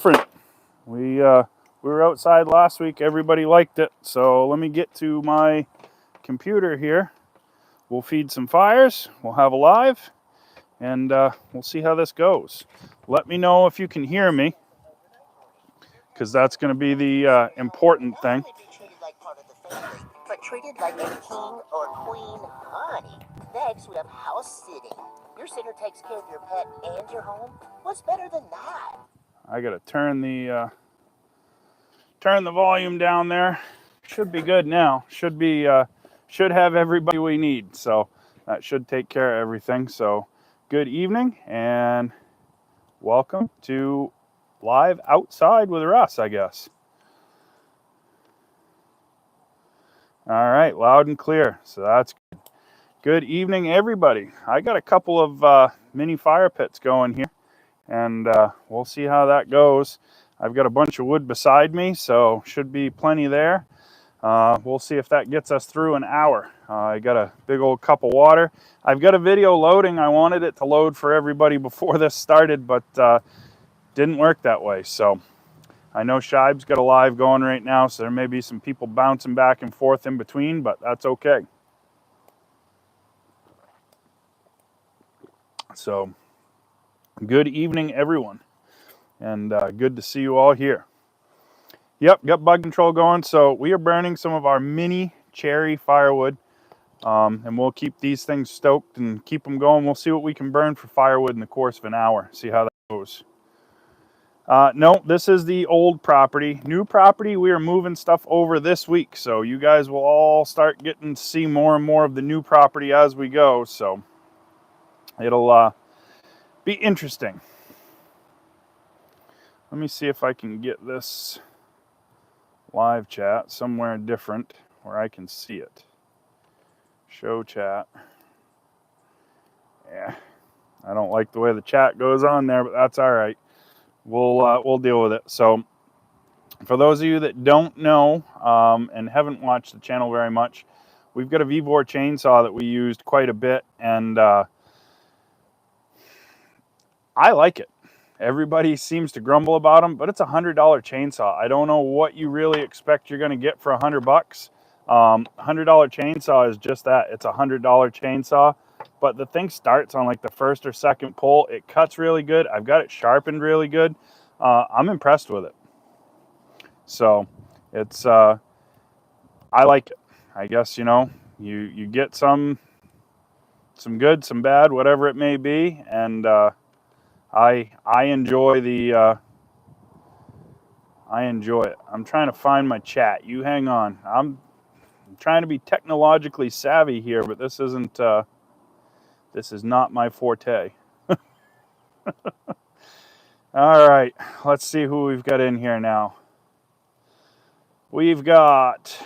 different. We were outside last week. Everybody liked it. So let me get to my computer here. We'll feed some fires. We'll have a live, and we'll see how this goes. Let me know if you can hear me, because that's going to be the important thing. But treated like a king or queen, honey. Next, we have house sitting. Your sitter takes care of your pet and your home. What's better than that? I got to turn the volume down there. Should be good now. Should have everybody we need. So that should take care of everything. So good evening and welcome to Live Outside with Russ, I guess. All right, loud and clear. So that's good. Good evening, everybody. I got a couple of mini fire pits going here, and we'll see how that goes. I've got a bunch of wood beside me, so should be plenty there. We'll see if that gets us through an hour. I got a big old cup of water. I've got a video loading. I wanted it to load for everybody before this started, but didn't work that way. So I know Shibe's got a live going right now, so there may be some people bouncing back and forth in between, but that's okay. So good evening, everyone, and good to see you all here. Yep, got bug control going. So we are burning some of our mini cherry firewood, and we'll keep these things stoked and keep them going. We'll see what we can burn for firewood in the course of an hour, see how that goes. No, this is the old property. New property, we are moving stuff over this week, so you guys will all start getting to see more and more of the new property as we go, so it'll be interesting. Let me see if I can get this live chat somewhere different where I can see it. Show chat. Yeah, I don't like the way the chat goes on there, but that's all right. We'll deal with it. So for those of you that don't know and haven't watched the channel very much, we've got a Vevor chainsaw that we used quite a bit, and I like it. Everybody seems to grumble about them, but it's a $100 chainsaw. I don't know what you really expect you're going to get for $100. $100 chainsaw is just that. It's a $100 chainsaw, but the thing starts on like the first or second pull. It cuts really good. I've got it sharpened really good. I'm impressed with it. So it's I like it. I guess, you know, you get some good, some bad, whatever it may be, and I enjoy the I enjoy it. I'm trying to find my chat. You hang on. I'm trying to be technologically savvy here, but this isn't this is not my forte. All right, let's see who we've got in here now. We've got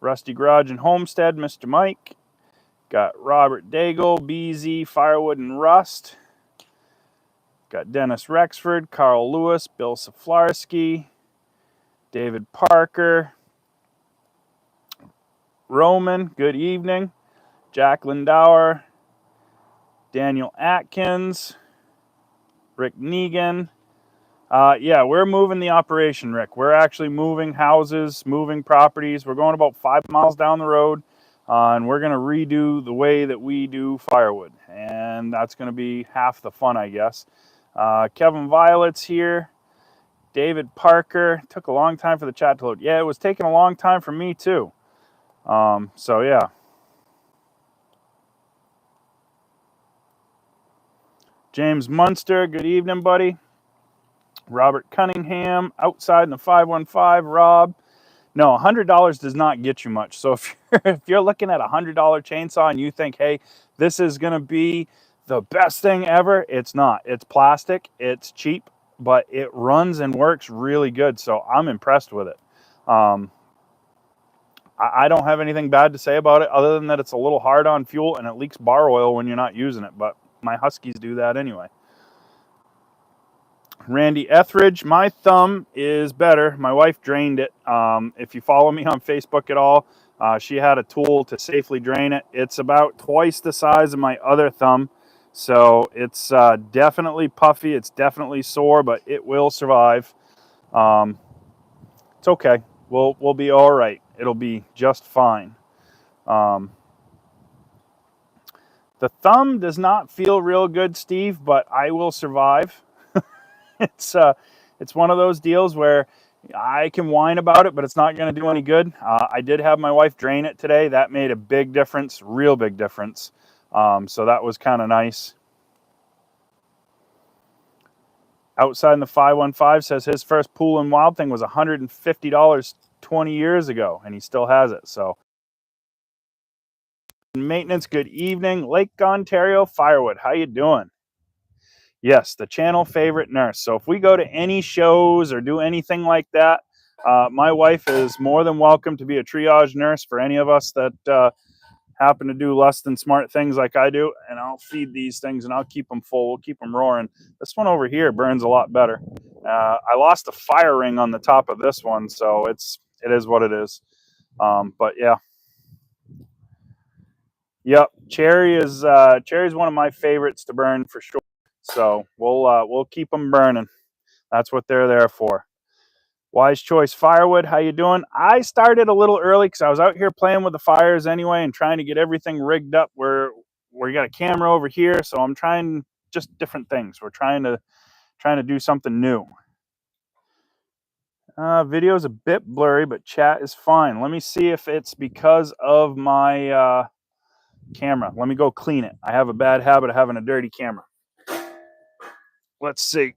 Rusty Garage and Homestead, Mr. Mike. Got Robert Daigle, BZ, Firewood and Rust. Got Dennis Rexford, Carl Lewis, Bill Saflarski, David Parker, Roman, good evening, Jack Lindauer, Daniel Atkins, Rick Negan. Yeah, we're moving the operation, Rick. We're actually moving houses, moving properties. We're going about 5 miles down the road, and we're going to redo the way that we do firewood. And that's going to be half the fun, I guess. Kevin Violet's here. David Parker. Took a long time for the chat to load. Yeah, it was taking a long time for me, too. So, yeah. James Munster, good evening, buddy. Robert Cunningham, outside in the 515. Rob. No, $100 does not get you much. So if you're looking at a $100 chainsaw and you think, hey, this is going to be the best thing ever, it's not. It's plastic, it's cheap, but it runs and works really good. So I'm impressed with it. I don't have anything bad to say about it other than that it's a little hard on fuel and it leaks bar oil when you're not using it. But my Huskies do that anyway. Randy Etheridge, my thumb is better. My wife drained it. If you follow me on Facebook at all, she had a tool to safely drain it. It's about twice the size of my other thumb. So it's definitely puffy. It's definitely sore, but it will survive. It's okay. We'll be all right. It'll be just fine. The thumb does not feel real good, Steve, but I will survive. It's one of those deals where I can whine about it, but it's not going to do any good. I did have my wife drain it today. That made a big difference, real big difference. So that was kind of nice. Outside in the 515 says his first pool and wild thing was $150 20 years ago, and he still has it. So maintenance, good evening. Lake Ontario, Firewood, how you doing? Yes, the channel favorite nurse. So if we go to any shows or do anything like that, my wife is more than welcome to be a triage nurse for any of us that happen to do less than smart things like I do. And I'll feed these things and I'll keep them full. We'll keep them roaring. This one over here burns a lot better. I lost a fire ring on the top of this one, so it is what it is. But yeah. Yep, cherry's one of my favorites to burn for sure. So we'll keep them burning. That's what they're there for. Wise choice, Firewood. How you doing? I started a little early because I was out here playing with the fires anyway and trying to get everything rigged up. Where we got a camera over here, so I'm trying just different things. We're trying to do something new. Video's a bit blurry, but chat is fine. Let me see if it's because of my camera. Let me go clean it. I have a bad habit of having a dirty camera. Let's see.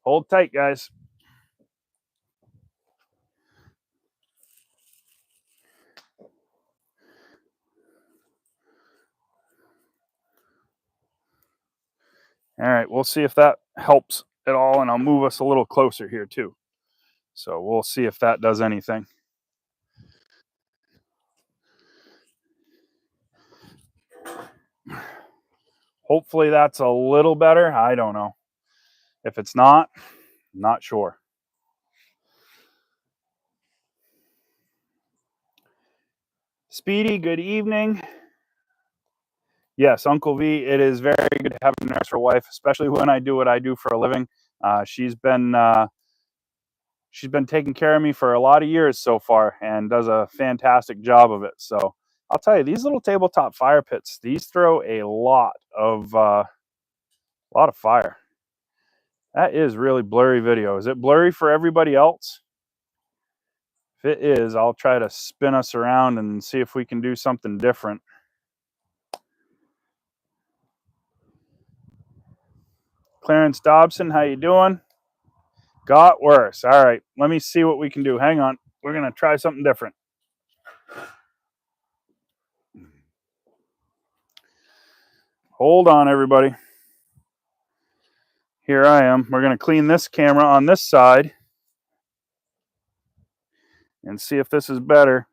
Hold tight, guys. All right, we'll see if that helps at all, and I'll move us a little closer here too. So we'll see if that does anything. Hopefully that's a little better. I don't know. If it's not, I'm not sure. Speedy, good evening. Yes, Uncle V, it is very good to have a nurse for a wife, especially when I do what I do for a living. She's been taking care of me for a lot of years so far and does a fantastic job of it. So I'll tell you, these little tabletop fire pits, these throw a lot of fire. That is really blurry video. Is it blurry for everybody else? If it is, I'll try to spin us around and see if we can do something different. Clarence Dobson, how you doing? Got worse. All right, let me see what we can do. Hang on. We're going to try something different. Hold on, everybody. Here I am. We're going to clean this camera on this side and see if this is better.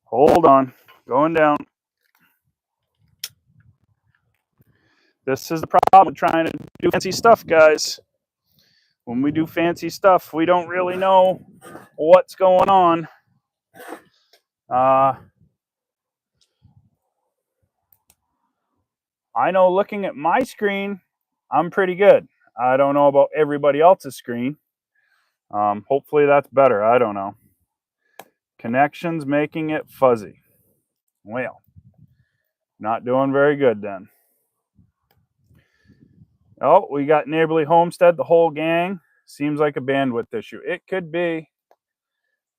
Hold on. Going down. This is the problem with trying to do fancy stuff, guys. When we do fancy stuff, we don't really know what's going on. I know looking at my screen, I'm pretty good. I don't know about everybody else's screen. Hopefully that's better. I don't know. Connections making it fuzzy. Well, not doing very good then. Oh, we got Neighborly Homestead, the whole gang. Seems like a bandwidth issue. It could be.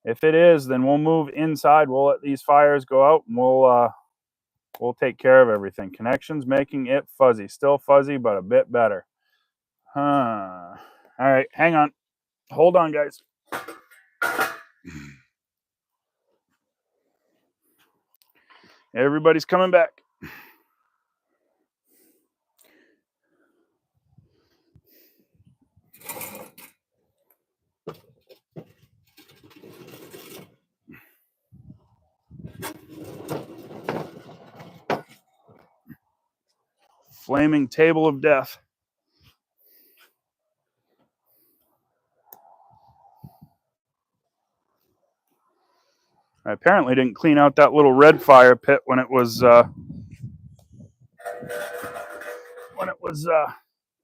If it is, then we'll move inside. We'll let these fires go out, and we'll take care of everything. Connections making it fuzzy. Still fuzzy, but a bit better. All right, hang on. Hold on, guys. Everybody's coming back. Flaming table of death. I apparently didn't clean out that little red fire pit when it was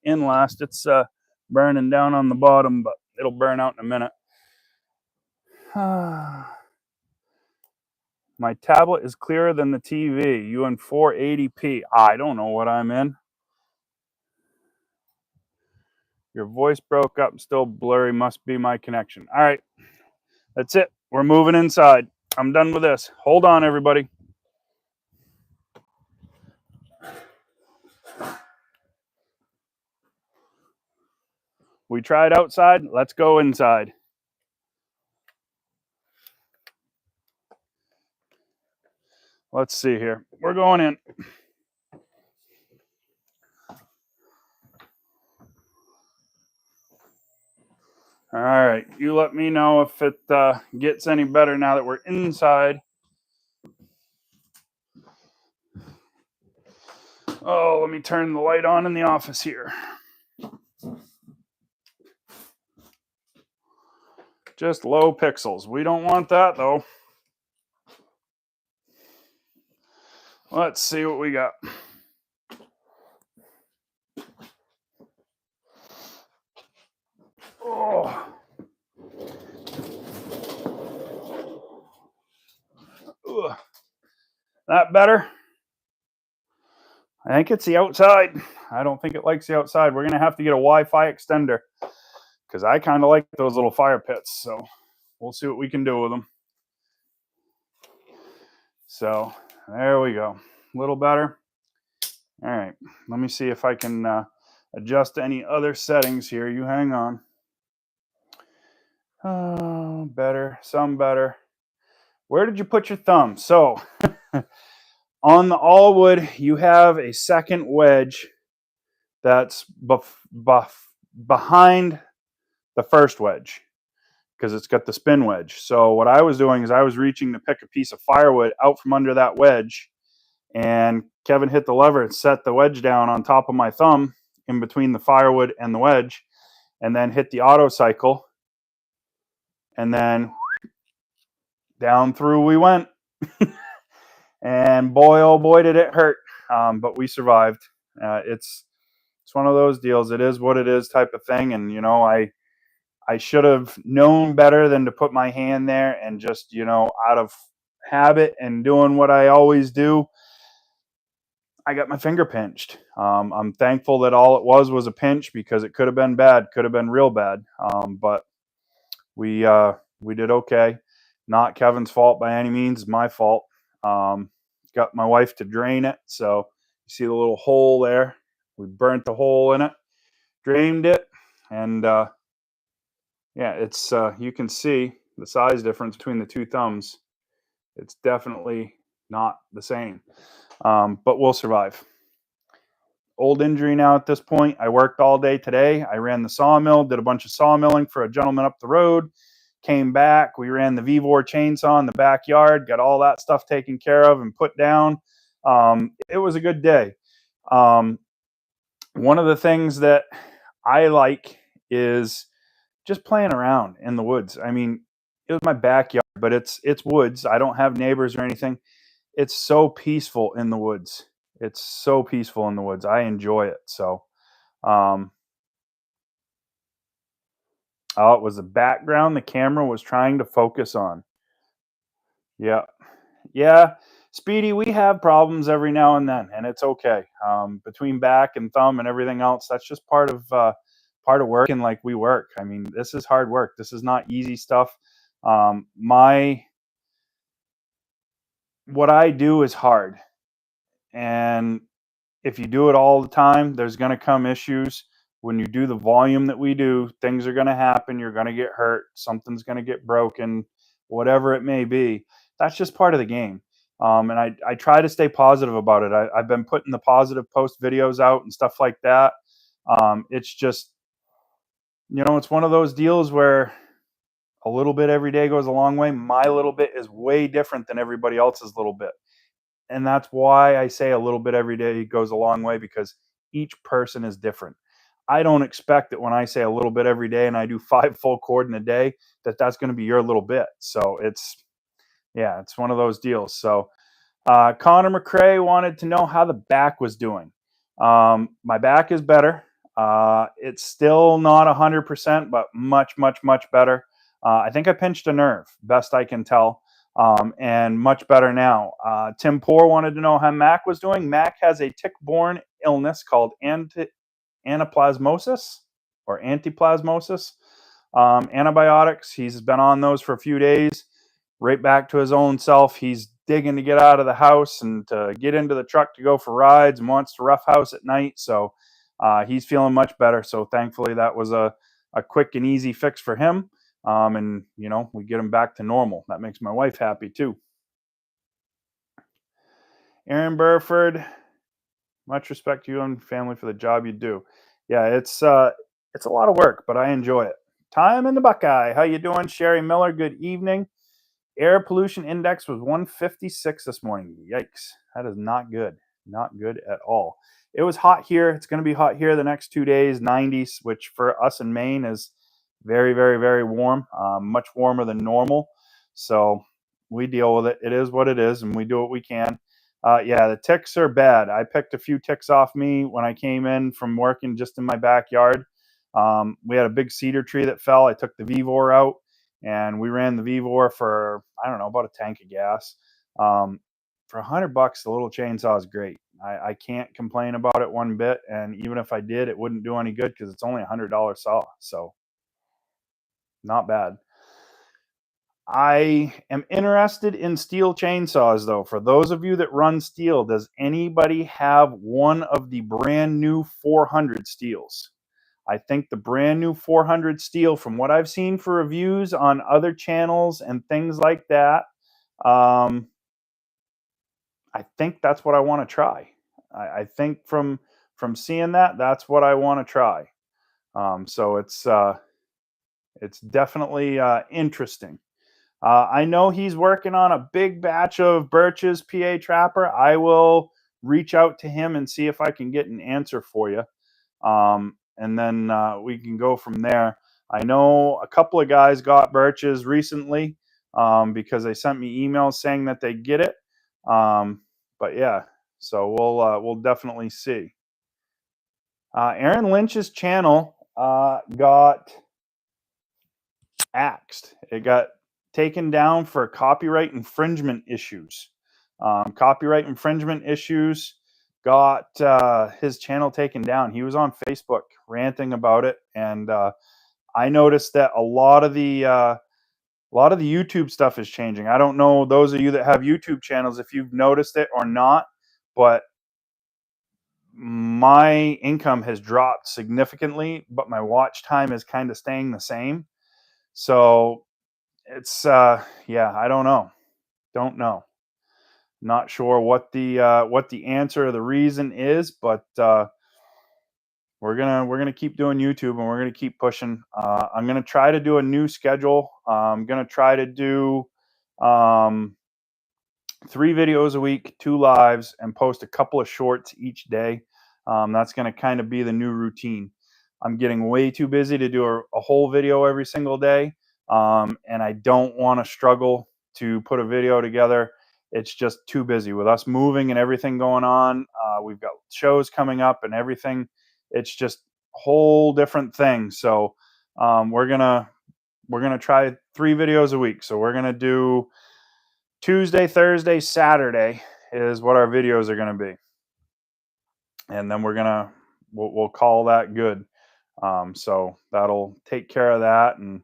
in last. It's burning down on the bottom, but it'll burn out in a minute. My tablet is clearer than the TV. You in 480p. I don't know what I'm in. Your voice broke up, still blurry. Must be my connection. All right, that's it. We're moving inside. I'm done with this. Hold on, everybody. We tried outside. Let's go inside. Let's see here. We're going in. All right. You let me know if it gets any better now that we're inside. Oh, let me turn the light on in the office here. Just low pixels. We don't want that, though. Let's see what we got. Oh. Ugh. That better? I think it's the outside. I don't think it likes the outside. We're going to have to get a Wi-Fi extender because I kind of like those little fire pits. So we'll see what we can do with them. So there we go. A little better. All right. Let me see if I can adjust any other settings here. You hang on. Oh, better. Some better. Where did you put your thumb? So on the all wood, you have a second wedge that's behind the first wedge because it's got the spin wedge. So what I was doing is I was reaching to pick a piece of firewood out from under that wedge, and Kevin hit the lever and set the wedge down on top of my thumb in between the firewood and the wedge, and then hit the auto cycle, and then down through we went. And boy, oh boy, did it hurt. But we survived. It's one of those deals. It is what it is type of thing. And, you know, I should have known better than to put my hand there and just, you know, out of habit and doing what I always do, I got my finger pinched. I'm thankful that all it was a pinch because it could have been bad, could have been real bad. But we did okay. Not Kevin's fault by any means. It's my fault. Got my wife to drain it. So you see the little hole there. We burnt the hole in it, drained it, and yeah, it's you can see the size difference between the two thumbs. It's definitely not the same, but we'll survive. Old injury now at this point. I worked all day today. I ran the sawmill, did a bunch of sawmilling for a gentleman up the road. Came back, we ran the Vevor chainsaw in the backyard, got all that stuff taken care of and put down. It was a good day. One of the things that I like is just playing around in the woods. I mean, it was my backyard, but it's woods. I don't have neighbors or anything. It's so peaceful in the woods. It's so peaceful in the woods. I enjoy it. So, oh, it was the background the camera was trying to focus on. Yeah. Yeah. Speedy, we have problems every now and then, and it's okay. Between back and thumb and everything else, that's just part of working like we work. I mean, this is hard work. This is not easy stuff. What I do is hard. And if you do it all the time, there's going to come issues. When you do the volume that we do, things are going to happen. You're going to get hurt. Something's going to get broken, whatever it may be. That's just part of the game. And I try to stay positive about it. I've been putting the positive post videos out and stuff like that. It's just, you know, it's one of those deals where a little bit every day goes a long way. My little bit is way different than everybody else's little bit. And that's why I say a little bit every day goes a long way, because each person is different. I don't expect that when I say a little bit every day and I do 5 full cord in a day, that's going to be your little bit. So Yeah, it's one of those deals. So Connor McCrae wanted to know how the back was doing. My back is better. It's still not 100%, but much, much, much better. I think I pinched a nerve, best I can tell, and much better now. Tim Poor wanted to know how Mac was doing. Mac has a tick-borne illness called anaplasmosis or antiplasmosis. Antibiotics, he's been on those for a few days. Right back to his own self. He's digging to get out of the house and to get into the truck to go for rides and wants to roughhouse at night. So he's feeling much better. So thankfully that was a quick and easy fix for him. And, you know, we get him back to normal. That makes my wife happy too. Aaron Burford, much respect to you and family for the job you do. Yeah, it's a lot of work, but I enjoy it. Time in the Buckeye. How you doing, Sherry Miller? Good evening. Air pollution index was 156 this morning. Yikes. That is not good. Not good at all. It was hot here. It's going to be hot here the next 2 days, 90s, which for us in Maine is very, very, very warm, much warmer than normal. So we deal with it. It is what it is, and we do what we can. Yeah, the ticks are bad. I picked a few ticks off me when I came in from working just in my backyard. We had a big cedar tree that fell. I took the Vivor out and we ran the Vivor for, I don't know, about a tank of gas. For $100, the little chainsaw is great. I can't complain about it one bit. And even if I did, it wouldn't do any good because it's only $100 saw. So not bad. I am interested in steel chainsaws, though. For those of you that run steel, does anybody have one of the brand new 400 steels? I think the brand new 400 steel, from what I've seen for reviews on other channels and things like that, I think that's what I want to try. I think from seeing that, that's what I want to try. So it's definitely interesting. I know he's working on a big batch of Birch's PA Trapper. I will reach out to him and see if I can get an answer for you. And then we can go from there. I know a couple of guys got Birch's recently because they sent me emails saying that they get it. But yeah, so we'll definitely see. Aaron Lynch's channel got axed. It got taken down for copyright infringement issues. Copyright infringement issues got his channel taken down. He was on Facebook ranting about it, and I noticed that a lot of the YouTube stuff is changing. I don't know those of you that have YouTube channels if you've noticed it or not, but my income has dropped significantly, but my watch time is kind of staying the same. So it's yeah, I don't know. Not sure what the answer or the reason is, but we're gonna keep doing YouTube and we're gonna keep pushing. I'm gonna try to do a new schedule. I'm gonna try to do 3 videos a week, 2 lives, and post a couple of shorts each day. That's gonna kind of be the new routine. I'm getting way too busy to do a whole video every single day, and I don't want to struggle to put a video together. It's just too busy with us moving and everything going on. We've got shows coming up and everything. It's just a whole different thing. So we're gonna try 3 videos a week. So we're gonna do Tuesday, Thursday, Saturday is what our videos are gonna be, and then we'll call that good. So that'll take care of that. And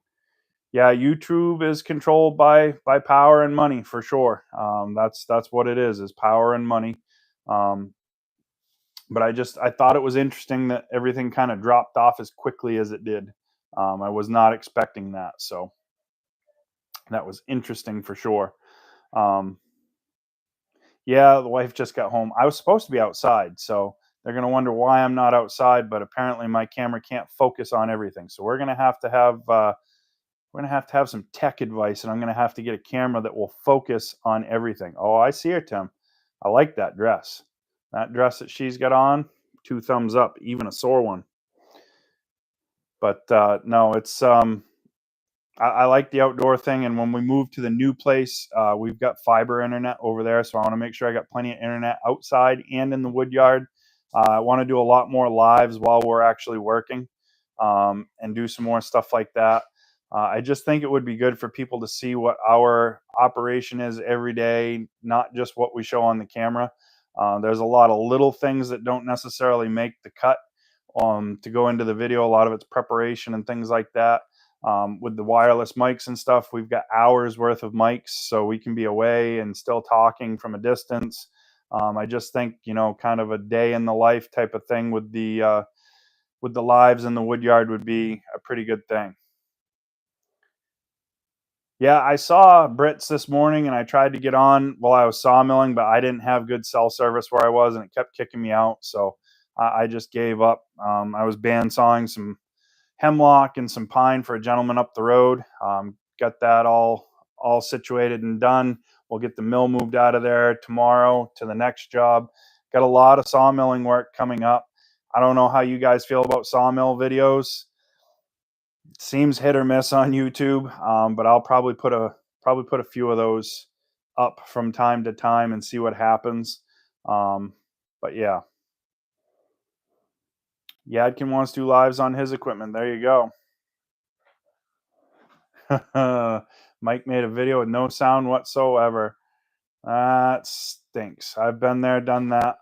yeah, YouTube is controlled by power and money for sure. That's what it is power and money. But I thought it was interesting that everything kind of dropped off as quickly as it did. I was not expecting that, so that was interesting for sure. Yeah, the wife just got home. I was supposed to be outside, so they're going to wonder why I'm not outside, but apparently my camera can't focus on everything. So we're going to have to have some tech advice, and I'm going to have to get a camera that will focus on everything. Oh, I see her, Tim. I like that dress. That dress that she's got on, 2 thumbs up, even a sore one. But no, it's I like the outdoor thing. And when we move to the new place, we've got fiber internet over there. So I want to make sure I got plenty of internet outside and in the wood yard. I want to do a lot more lives while we're actually working, and do some more stuff like that. I just think it would be good for people to see what our operation is every day, not just what we show on the camera. There's a lot of little things that don't necessarily make the cut to go into the video. A lot of it's preparation and things like that. With the wireless mics and stuff, we've got hours worth of mics, so we can be away and still talking from a distance. I just think, kind of a day in the life type of thing with the lives in the wood yard would be a pretty good thing. Yeah, I saw Brits this morning and I tried to get on while I was sawmilling, but I didn't have good cell service where I was and it kept kicking me out. So I just gave up. I was bandsawing some hemlock and some pine for a gentleman up the road. Got that all situated and done. We'll get the mill moved out of there tomorrow to the next job. Got a lot of sawmilling work coming up. I don't know how you guys feel about sawmill videos. Seems hit or miss on YouTube, but I'll probably put a few of those up from time to time and see what happens. But yeah, Yadkin wants to do lives on his equipment. There you go. Mike made a video with no sound whatsoever. That stinks. I've been there, done that.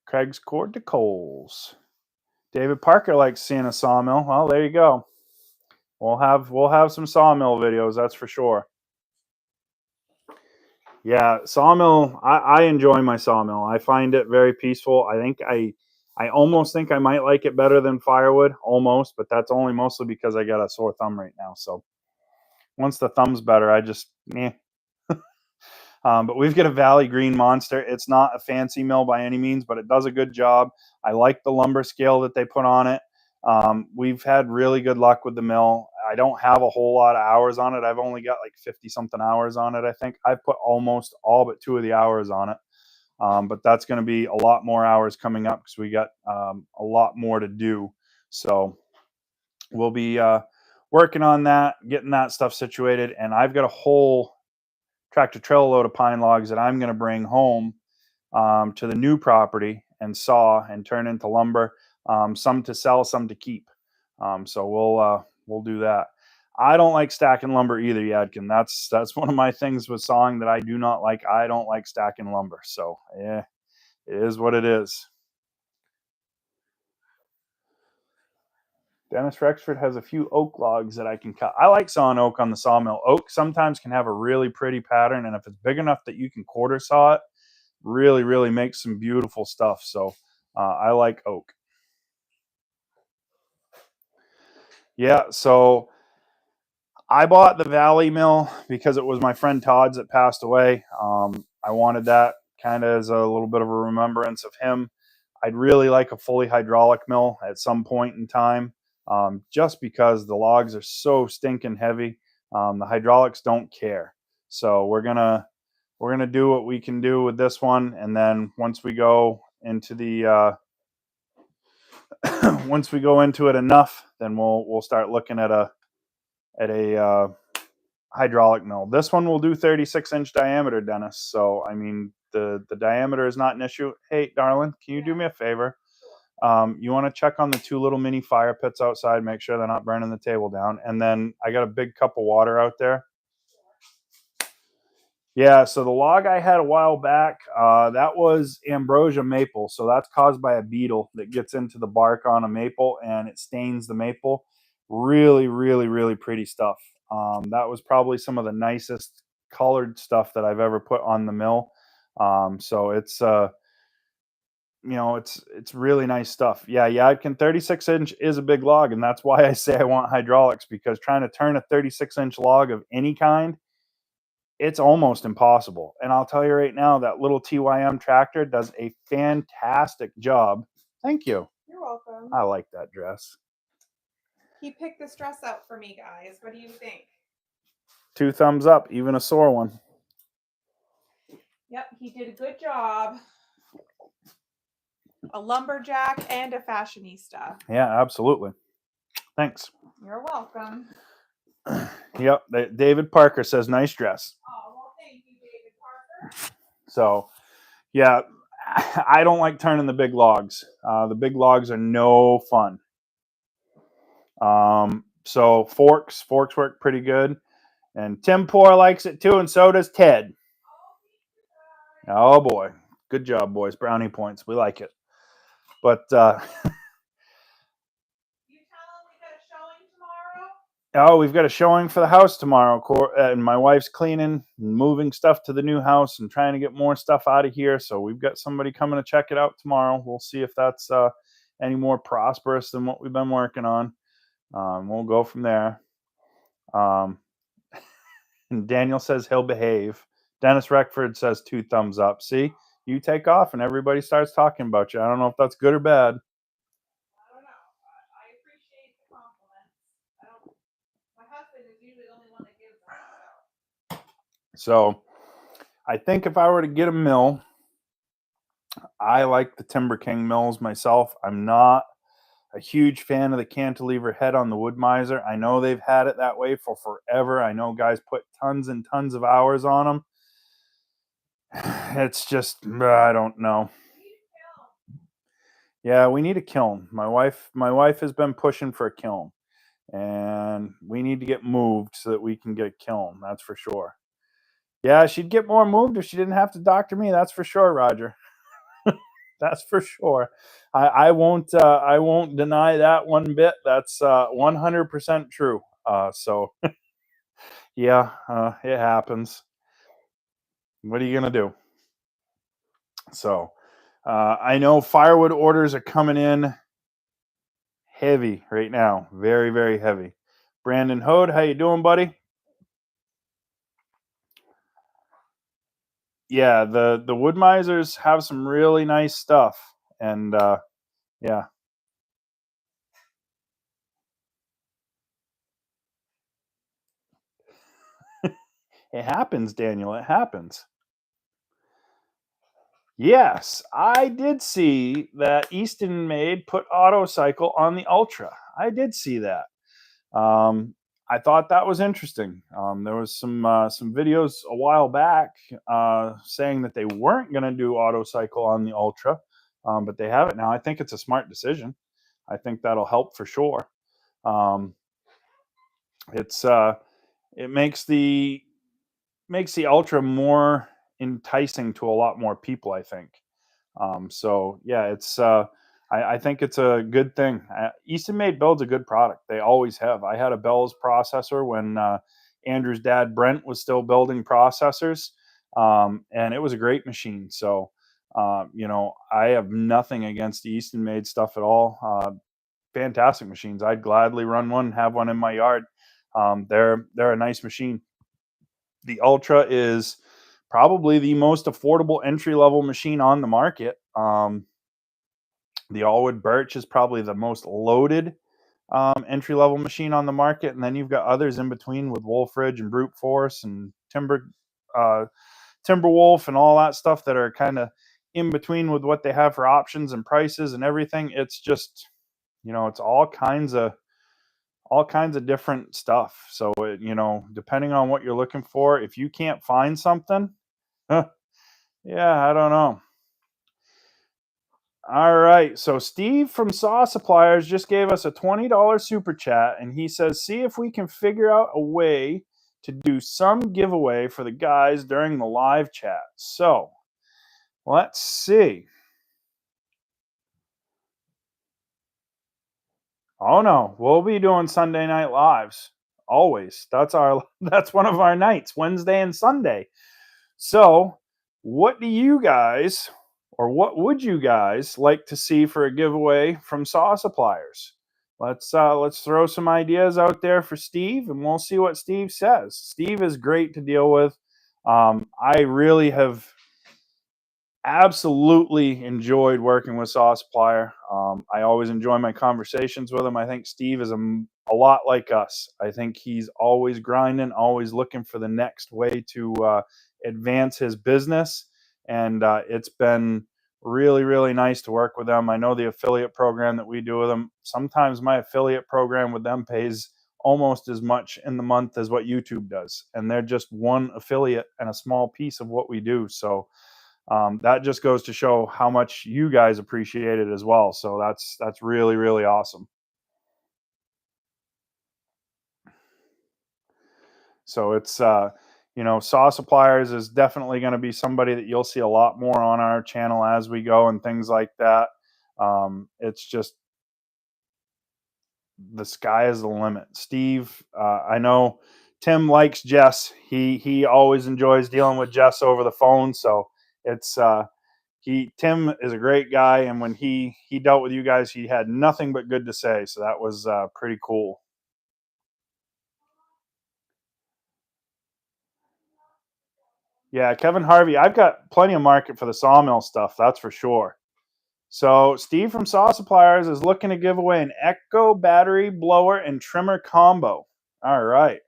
Craig's cord to Coles. David Parker likes seeing a sawmill. Well, there you go. We'll have some sawmill videos, that's for sure. Yeah, sawmill. I enjoy my sawmill. I find it very peaceful. I almost think I might like it better than firewood, almost, but that's only mostly because I got a sore thumb right now. So once the thumb's better, I just but we've got a Valley Green Monster. It's not a fancy mill by any means, but it does a good job. I like the lumber scale that they put on it. We've had really good luck with the mill. I don't have a whole lot of hours on it. I've only got like 50 something hours on it. I think I've put almost all but 2 of the hours on it. But that's going to be a lot more hours coming up because we got a lot more to do. So we'll be working on that, getting that stuff situated. And I've got a whole tractor trailer load of pine logs that I'm going to bring home to the new property and saw and turn into lumber. Some to sell, some to keep. So we'll do that. I don't like stacking lumber either, Yadkin. That's one of my things with sawing that I do not like. I don't like stacking lumber. So yeah, it is what it is. Dennis Rexford has a few oak logs that I can cut. I like sawing oak on the sawmill. Oak sometimes can have a really pretty pattern, and if it's big enough that you can quarter saw it, really makes some beautiful stuff. So I like oak. Yeah, so I bought the Valley mill because it was my friend Todd's that passed away. I wanted that kind of as a little bit of a remembrance of him. I'd really like a fully hydraulic mill at some point in time, just because the logs are so stinking heavy. The hydraulics don't care. So we're gonna do what we can do with this one, and then once we go into the once we go into it enough, then we'll start looking at a hydraulic mill. This one will do 36-inch diameter, Dennis. So I mean the diameter is not an issue. Hey, darling, can you do me a favor? You want to check on the 2 little mini fire pits outside, make sure they're not burning the table down. And then I got a big cup of water out there. Yeah, so the log I had a while back, that was ambrosia maple. So that's caused by a beetle that gets into the bark on a maple and it stains the maple. Really pretty stuff. That was probably some of the nicest colored stuff that I've ever put on the mill. So it's it's really nice stuff. Yeah, 36-inch is a big log, and that's why I say I want hydraulics, because trying to turn a 36-inch log of any kind, it's almost impossible. And I'll tell you right now, that little TYM tractor does a fantastic job. Thank you. You're welcome. I like that dress. He picked this dress out for me, guys. What do you think? 2 thumbs up, even a sore one. Yep, he did a good job. A lumberjack and a fashionista. Yeah, absolutely. Thanks. You're welcome. Yep. David Parker says, nice dress. Oh, well, thank you, David Parker. So, yeah, I don't like turning the big logs. The big logs are no fun. So forks work pretty good. And Tim Poor likes it too, and so does Ted. Oh, boy. Good job, boys. Brownie points. We like it. But You tell him we got a showing tomorrow? oh, we've got a showing for the house tomorrow, and my wife's cleaning and moving stuff to the new house and trying to get more stuff out of here. So we've got somebody coming to check it out tomorrow. We'll see if that's any more prosperous than what we've been working on. We'll go from there. And Daniel says he'll behave. Dennis Reckford says 2 thumbs up. See, you take off and everybody starts talking about you. I don't know if that's good or bad. I don't know. I appreciate the compliments. My husband is usually the only one that gives them. So I think if I were to get a mill, I like the Timber King mills myself. I'm not a huge fan of the cantilever head on the Wood Miser. I know they've had it that way for forever. I know guys put tons and tons of hours on them. It's just, I don't know. Yeah, we need a kiln. My wife has been pushing for a kiln, and we need to get moved so that we can get a kiln. That's for sure. Yeah, she'd get more moved if she didn't have to doctor me. That's for sure, Roger. That's for sure. I won't deny that one bit. That's 100% true. So yeah, it happens. What are you gonna do? So I know firewood orders are coming in heavy right now. Very, very heavy. Brandon Hode, how you doing, buddy? Yeah, the Wood Misers have some really nice stuff. And yeah. It happens, Daniel. It happens. Yes, I did see that Easton Made put Autocycle on the Ultra. I did see that. I thought that was interesting. There was some videos a while back saying that they weren't going to do Autocycle on the Ultra, but they have it now. I think it's a smart decision. I think that'll help for sure. It makes the Ultra more enticing to a lot more people, I think. So yeah, it's I think it's a good thing. Easton Made builds a good product. They always have. I had a Bell's processor when Andrew's dad Brent was still building processors, and it was a great machine. So I have nothing against the Easton Made stuff at all. Fantastic machines. I'd gladly run one, have one in my yard. They're a nice machine. The Ultra is probably the most affordable entry-level machine on the market. The Allwood Birch is probably the most loaded entry-level machine on the market, and then you've got others in between with Wolfridge and Brute Force and Timberwolf and all that stuff that are kind of in between with what they have for options and prices and everything. It's just, it's all kinds of different stuff. So depending on what you're looking for, if you can't find something, yeah, I don't know. All right. So Steve from Saw Suppliers just gave us a $20 super chat, and he says, see if we can figure out a way to do some giveaway for the guys during the live chat. So let's see. Oh no, we'll be doing Sunday night lives. Always. That's one of our nights, Wednesday and Sunday. So what do you guys, or what would you guys like to see for a giveaway from Saw Suppliers? Let's throw some ideas out there for Steve, and we'll see what Steve says. Steve is great to deal with. I really have absolutely enjoyed working with Saw Supplier. I always enjoy my conversations with him. I think Steve is a lot like us. I think he's always grinding, always looking for the next way to advance his business. And it's been Really, really nice to work with them. I know the affiliate program that we do with them. Sometimes my affiliate program with them pays almost as much in the month as what YouTube does. And they're just one affiliate and a small piece of what we do. So that just goes to show how much you guys appreciate it as well. So that's really, really awesome. So it's Saw Suppliers is definitely going to be somebody that you'll see a lot more on our channel as we go and things like that. It's just the sky is the limit. Steve, I know Tim likes Jess. He always enjoys dealing with Jess over the phone. So it's Tim is a great guy, and when he dealt with you guys, he had nothing but good to say. So that was pretty cool. Yeah, Kevin Harvey, I've got plenty of market for the Sawmill stuff, that's for sure. So Steve from Saw Suppliers is looking to give away an Echo battery blower and trimmer combo. All right.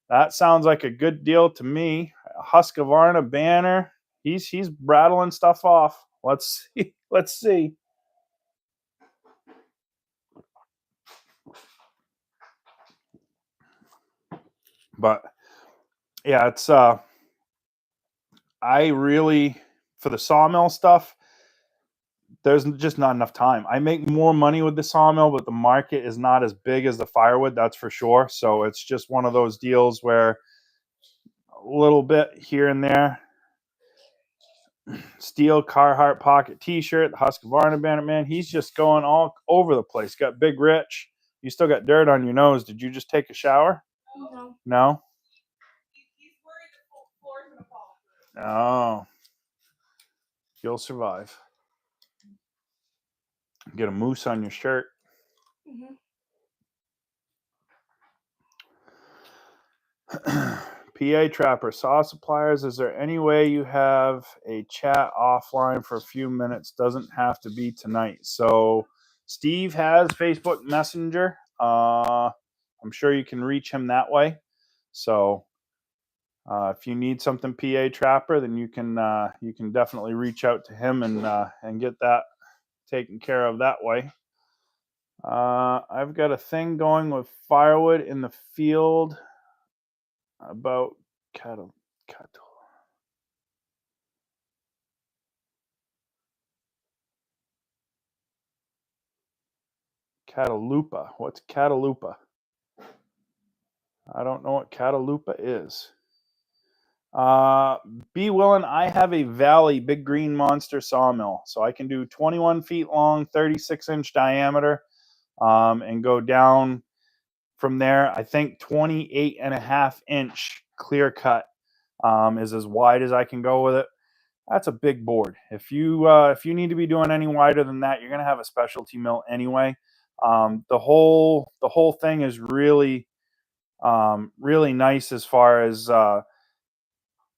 That sounds like a good deal to me. Husqvarna banner. He's rattling stuff off. Let's see. Let's see. But yeah, it's I really, for the Sawmill stuff, there's just not enough time. I make more money with the Sawmill, but the market is not as big as the Firewood, that's for sure. So it's just one of those deals where a little bit here and there. Steel Carhartt pocket T-shirt, the Husqvarna banner, man. He's just going all over the place. Got Big Rich. You still got dirt on your nose. Did you just take a shower? No. No. He's worried the floor's gonna fall. Oh, you'll survive. Get a moose on your shirt. Mm-hmm. PA Trapper, Saw Suppliers, is there any way you have a chat offline for a few minutes? Doesn't have to be tonight. So Steve has Facebook Messenger. I'm sure you can reach him that way. So if you need something PA Trapper, then you can definitely reach out to him and get that taken care of that way. I've got a thing going with Firewood in the field about cattle. Catalupa. What's Catalupa? I don't know what Catalupa is. Be willing. I have a Valley Big Green Monster sawmill, so I can do 21 feet long, 36-inch diameter, and go down from there. I think 28.5-inch clear cut is as wide as I can go with it. That's a big board. If you need to be doing any wider than that, you're gonna have a specialty mill anyway. The whole thing is really really nice as far as I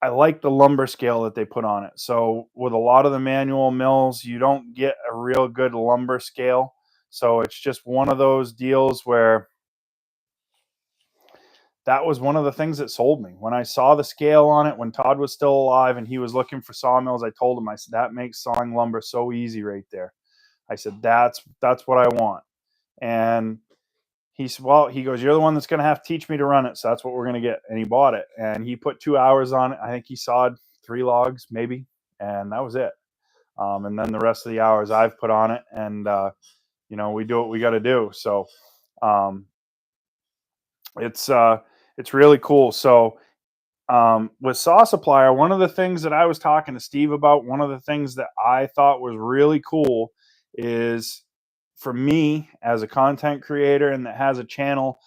like the lumber scale that they put on it. So with a lot of the manual mills, you don't get a real good lumber scale. So it's just one of those deals where that was one of the things that sold me. When I saw the scale on it, when Todd was still alive and he was looking for sawmills, I told him, I said, that makes sawing lumber so easy right there. I said, that's what I want. And he said, well, he goes, you're the one that's going to have to teach me to run it. So that's what we're going to get. And he bought it and he put 2 hours on it. I think he sawed 3 logs maybe. And that was it. And then the rest of the hours I've put on it and, we do what we got to do. So, it's really cool. So, with Saw Supplier, one of the things that I was talking to Steve about, one of the things that I thought was really cool is for me as a content creator and that has a channel,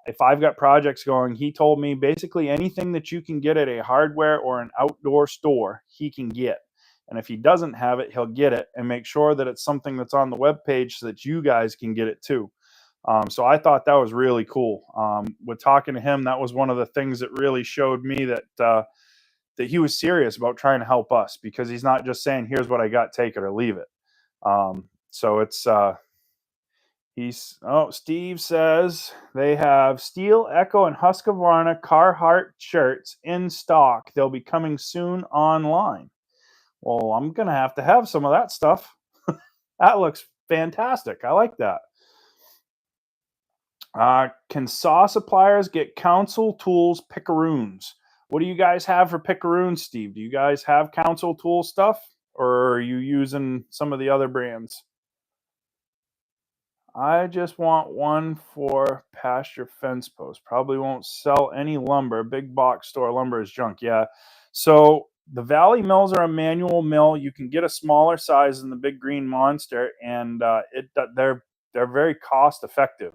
if I've got projects going, he told me basically anything that you can get at a hardware or an outdoor store, he can get. And if he doesn't have it, he'll get it and make sure that it's something that's on the web page so that you guys can get it too. So I thought that was really cool. With talking to him, that was one of the things that really showed me that that he was serious about trying to help us, because he's not just saying, here's what I got, take it or leave it. So it's Steve says they have Steel, Echo, and Husqvarna Carhartt shirts in stock. They'll be coming soon online. Well, I'm going to have some of that stuff. That looks fantastic. I like that. Can saw suppliers get Council Tools pickaroons? What do you guys have for pickaroons, Steve? Do you guys have Council Tool stuff, or are you using some of the other brands? I just want one for pasture fence post. Probably won't sell any lumber. Big box store lumber is junk. Yeah. So the Valley mills are a manual mill. You can get a smaller size than the big green monster, and they're very cost effective.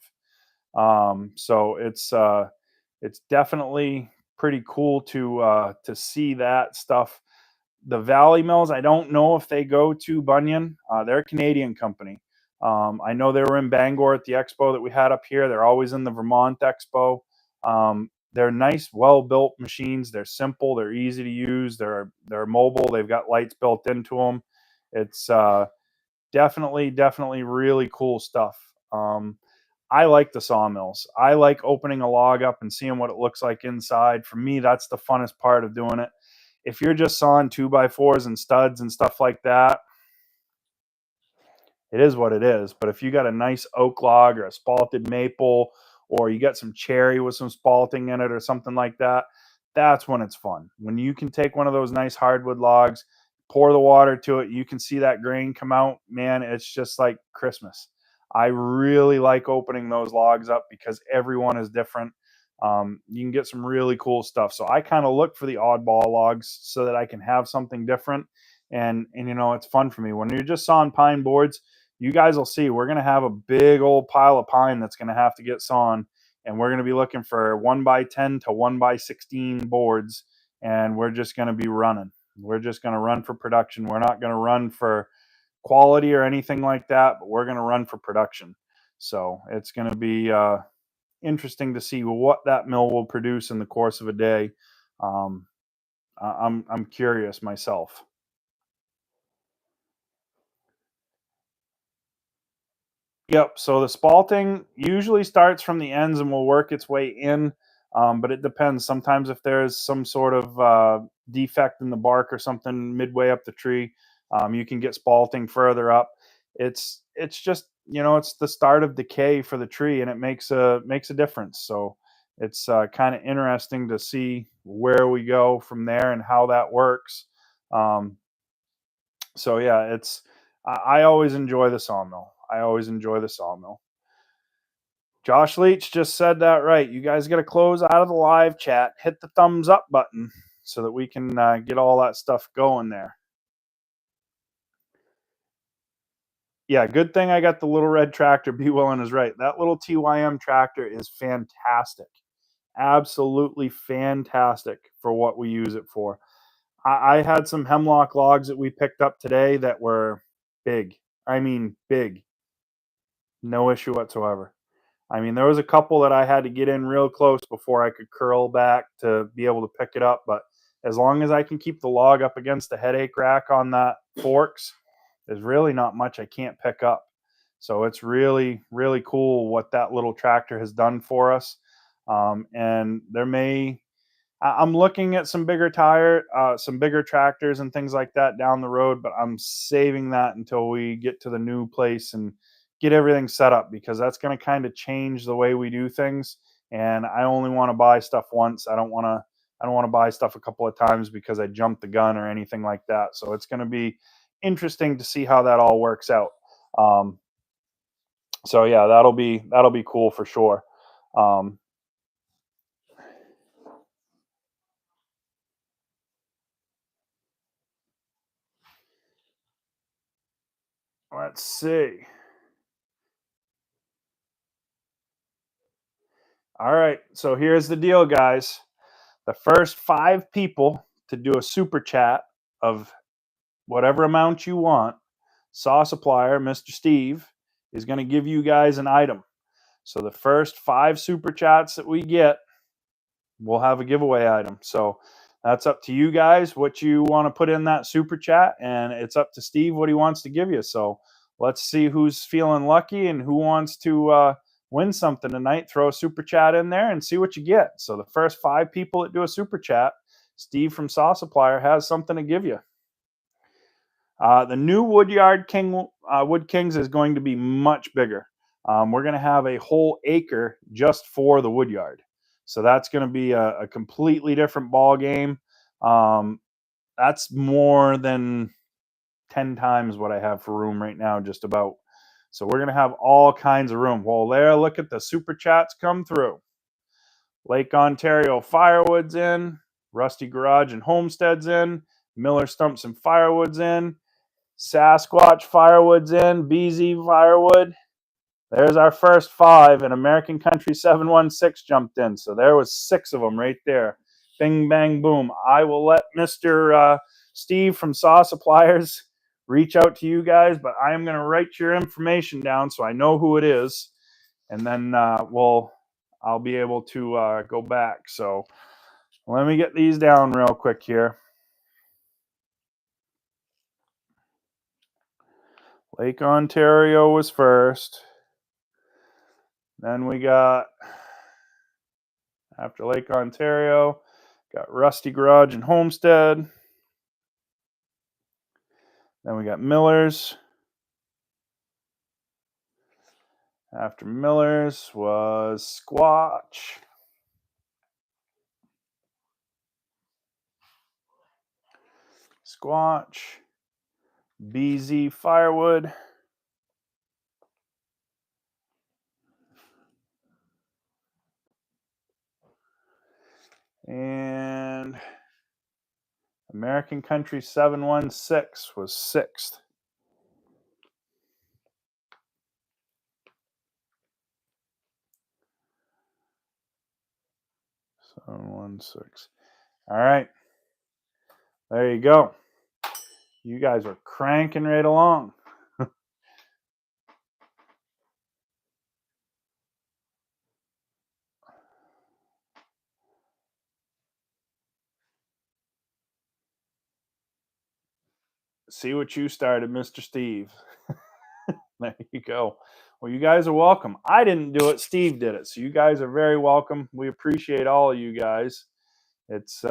So it's definitely pretty cool to see that stuff. The Valley Mills, I don't know if they go to Bunyan. They're a Canadian company. I know they were in Bangor at the expo that we had up here. They're always in the Vermont expo. They're nice, well-built machines. They're simple. They're easy to use. They're mobile. They've got lights built into them. It's definitely really cool stuff. I like the sawmills. I like opening a log up and seeing what it looks like inside. For me, that's the funnest part of doing it. If you're just sawing 2x4s and studs and stuff like that, it is what it is. But if you got a nice oak log or a spalted maple, or you got some cherry with some spalting in it or something like that, that's when it's fun. When you can take one of those nice hardwood logs, pour the water to it, you can see that grain come out, man, it's just like Christmas. I really like opening those logs up because everyone is different. You can get some really cool stuff. So I kind of look for the oddball logs so that I can have something different. And it's fun for me. When you're just sawing pine boards, you guys will see we're going to have a big old pile of pine that's going to have to get sawn, and we're going to be looking for 1x10 to 1x16 boards, and we're just going to be running. We're just going to run for production. We're not going to run for quality or anything like that, but we're going to run for production. So it's going to be interesting to see what that mill will produce in the course of a day. I'm curious myself. Yep. So the spalting usually starts from the ends and will work its way in, but it depends. Sometimes if there's some sort of defect in the bark or something midway up the tree, you can get spalting further up. It's just it's the start of decay for the tree, and it makes a difference. So it's kind of interesting to see where we go from there and how that works. Um, so yeah, I always enjoy the sawmill. I always enjoy the sawmill. Josh Leach just said that right. You guys got to close out of the live chat, hit the thumbs up button so that we can get all that stuff going there. Yeah, good thing I got the little red tractor. Be Willing is right. That little TYM tractor is fantastic. Absolutely fantastic for what we use it for. I had some hemlock logs that we picked up today that were big. I mean, big. No issue whatsoever. I mean, there was a couple that I had to get in real close before I could curl back to be able to pick it up. But as long as I can keep the log up against the headache rack on that forks, there's really not much I can't pick up. So it's really, really cool what that little tractor has done for us. And I'm looking at some bigger some bigger tractors and things like that down the road, but I'm saving that until we get to the new place and get everything set up, because that's going to kind of change the way we do things. And I only want to buy stuff once. I don't want to buy stuff a couple of times because I jumped the gun or anything like that. So it's going to be interesting to see how that all works out. So yeah, that'll be cool for sure. Let's see. All right, so here's the deal, guys. The first 5 people to do a super chat of whatever amount you want, Saw Supplier, Mr. Steve, is going to give you guys an item. So the first 5 super chats that we get, we'll have a giveaway item. So that's up to you guys what you want to put in that super chat, and it's up to Steve what he wants to give you. So let's see who's feeling lucky and who wants to win something tonight. Throw a super chat in there and see what you get. So the first 5 people that do a super chat, Steve from Saw Supplier has something to give you. The new Woodyard Wood Kings is going to be much bigger. We're going to have a whole acre just for the woodyard. So that's going to be a completely different ball game. That's more than 10 times what I have for room right now, just about. So we're going to have all kinds of room. Well, there, look at the super chats come through. Lake Ontario Firewood's in. Rusty Garage and Homestead's in. Miller Stumps and Firewood's in. Sasquatch Firewood's in. BZ Firewood. There's our first 5, and American Country 716 jumped in. So there was 6 of them right there. Bing, bang, boom. I will let Mr. Steve from Saw Suppliers reach out to you guys, but I am going to write your information down so I know who it is, and then I'll be able to go back. So let me get these down real quick here. Lake Ontario was first. Then we got, after Lake Ontario, got Rusty Garage and Homestead. Then we got Miller's. After Miller's was Squatch. BZ Firewood. And American Country 716 was 6th. All right. There you go. You guys are cranking right along. See what you started, Mr. Steve. There you go. Well, you guys are welcome. I didn't do it. Steve did it. So you guys are very welcome. We appreciate all of you guys. It's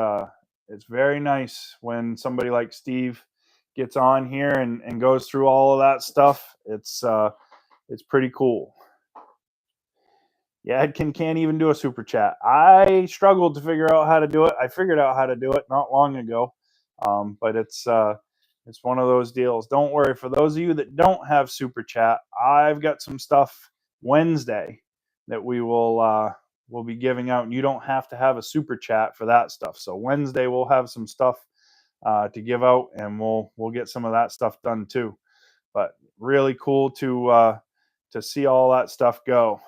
very nice when somebody like Steve gets on here and goes through all of that stuff. It's pretty cool. Yeah, Edkin can't even do a super chat. I struggled to figure out how to do it. I figured out how to do it not long ago, but it's one of those deals. Don't worry. For those of you that don't have super chat, I've got some stuff Wednesday that we'll be giving out, and you don't have to have a super chat for that stuff. So Wednesday we'll have some stuff to give out, and we'll get some of that stuff done too. But really cool to see all that stuff go.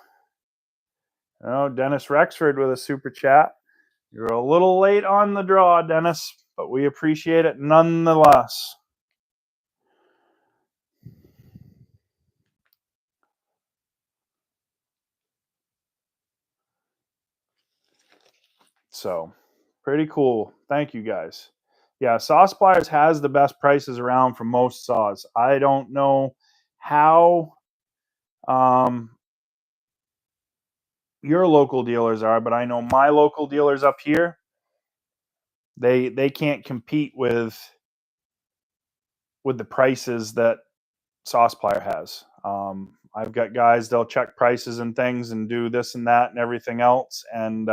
Oh, Dennis Rexford with a super chat. You're a little late on the draw, Dennis, but we appreciate it nonetheless. So pretty cool. Thank you guys. Yeah, Saw Suppliers has the best prices around for most saws. I don't know how your local dealers are, but I know my local dealers up here, they can't compete with the prices that Saw Supplier has. I've got guys, they'll check prices and things and do this and that and everything else, and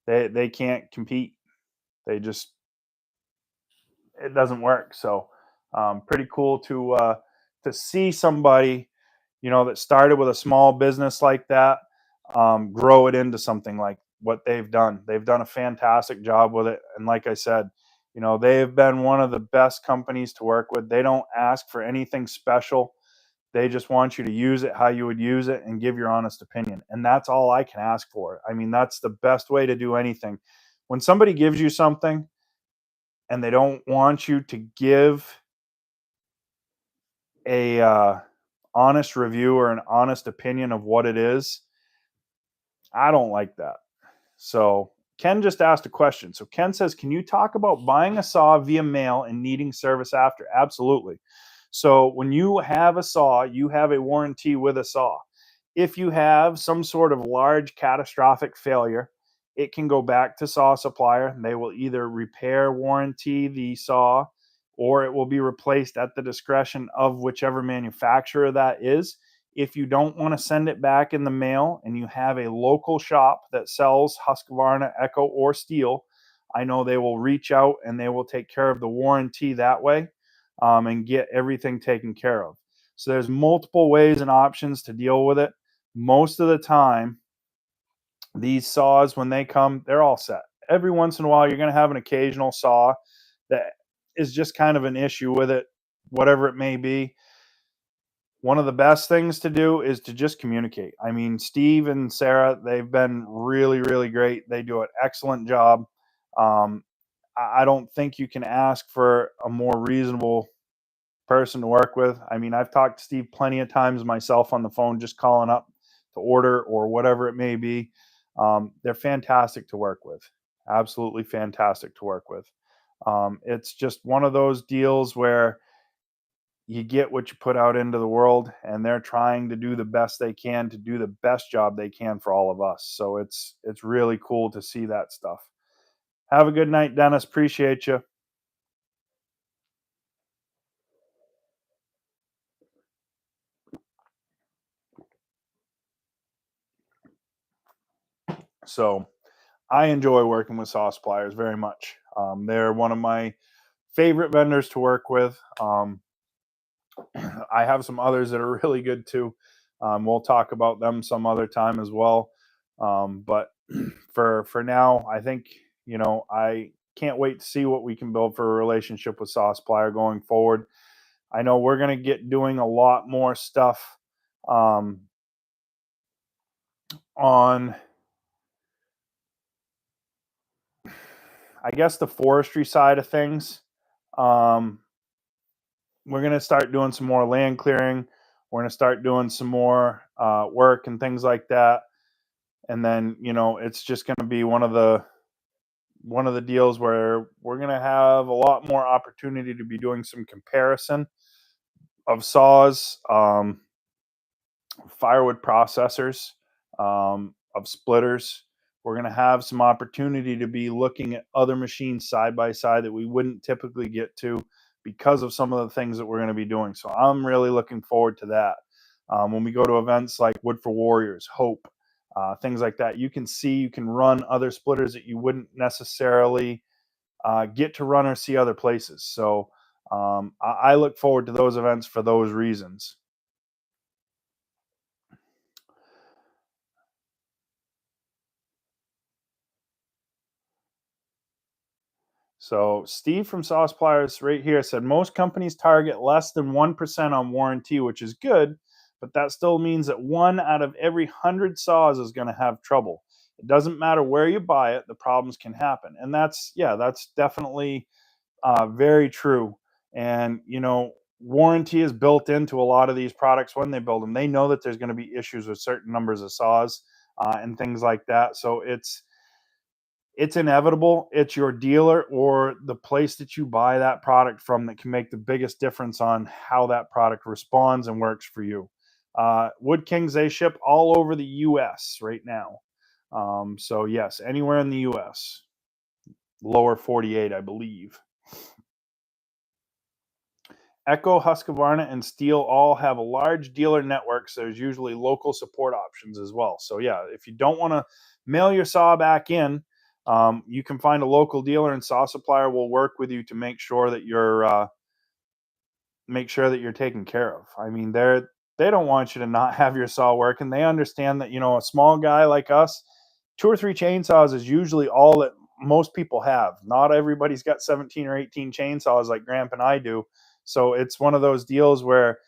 they can't compete. They just, it doesn't work. So pretty cool to see somebody, that started with a small business like that, grow it into something like what they've done. They've done a fantastic job with it. And like I said, they've been one of the best companies to work with. They don't ask for anything special. They just want you to use it how you would use it and give your honest opinion. And that's all I can ask for. I mean, that's the best way to do anything. When somebody gives you something and they don't want you to give a honest review or an honest opinion of what it is, I don't like that. So Ken just asked a question. So Ken says, can you talk about buying a saw via mail and needing service after? Absolutely. So when you have a saw, you have a warranty with a saw. If you have some sort of large catastrophic failure, it can go back to Saw Supplier. They will either repair, warranty the saw, or it will be replaced at the discretion of whichever manufacturer that is. If you don't want to send it back in the mail and you have a local shop that sells Husqvarna, Echo, or Steel, I know they will reach out and they will take care of the warranty that way, and get everything taken care of. So there's multiple ways and options to deal with it. Most of the time, these saws, when they come, they're all set. Every once in a while, you're going to have an occasional saw that is just kind of an issue with it, whatever it may be. One of the best things to do is to just communicate. I mean, Steve and Sarah, they've been really, really great. They do an excellent job. Um, I don't think you can ask for a more reasonable person to work with. I mean, I've talked to Steve plenty of times myself on the phone, just calling up to order or whatever it may be. They're fantastic to work with. Absolutely fantastic to work with. It's just one of those deals where you get what you put out into the world, and they're trying to do the best they can to do the best job they can for all of us. So it's really cool to see that stuff. Have a good night, Dennis. Appreciate you. So I enjoy working with saw suppliers very much. They're one of my favorite vendors to work with. I have some others that are really good too. We'll talk about them some other time as well. But for now, I think, I can't wait to see what we can build for a relationship with Saw Supplier going forward. I know we're going to get doing a lot more stuff on, I guess, the forestry side of things. Um, we're going to start doing some more land clearing. We're going to start doing some more work and things like that. And then, it's just going to be one of the deals where we're going to have a lot more opportunity to be doing some comparison of saws, firewood processors, of splitters. We're going to have some opportunity to be looking at other machines side by side that we wouldn't typically get to because of some of the things that we're going to be doing. So I'm really looking forward to that. When we go to events like Wood for Warriors, Hope, things like that, you can run other splitters that you wouldn't necessarily get to run or see other places. So I look forward to those events for those reasons. So Steve from Saw Suppliers right here said most companies target less than 1% on warranty, which is good, but that still means that 1 out of every 100 saws is going to have trouble. It doesn't matter where you buy it, the problems can happen. And that's definitely very true. And, warranty is built into a lot of these products when they build them. They know that there's going to be issues with certain numbers of saws and things like that. So it's inevitable. It's your dealer or the place that you buy that product from that can make the biggest difference on how that product responds and works for you. Wood Kings, they ship all over the US right now. So, yes, anywhere in the US, lower 48, I believe. Echo, Husqvarna, and Steel all have a large dealer network, so there's usually local support options as well. So, yeah, if you don't want to mail your saw back in, you can find a local dealer, and Saw Supplier will work with you to make sure that you're taken care of. I mean, they don't want you to not have your saw working. They understand that, a small guy like us, 2 or 3 chainsaws is usually all that most people have. Not everybody's got 17 or 18 chainsaws like Gramp and I do. So it's one of those deals where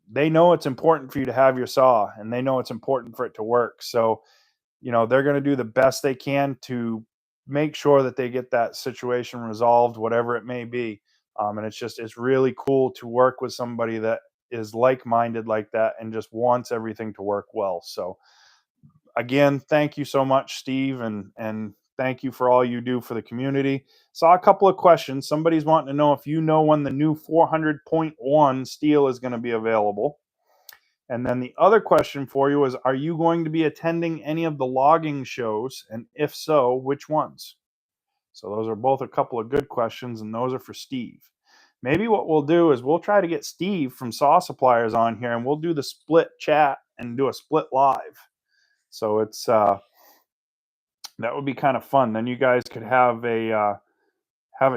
they know it's important for you to have your saw, and they know it's important for it to work. So, they're going to do the best they can to make sure that they get that situation resolved, whatever it may be. And it's really cool to work with somebody that is like-minded like that and just wants everything to work well. So again, thank you so much, Steve, and thank you for all you do for the community. Saw a couple of questions. Somebody's wanting to know if you know when the new 400.1 steel is going to be available. And then the other question for you is, are you going to be attending any of the logging shows? And if so, which ones? So those are both a couple of good questions, and those are for Steve. maybe what we'll do is we'll try to get Steve from Saw Suppliers on here, and we'll do the split chat and do a split live. So it's that would be kind of fun. Then you guys could have a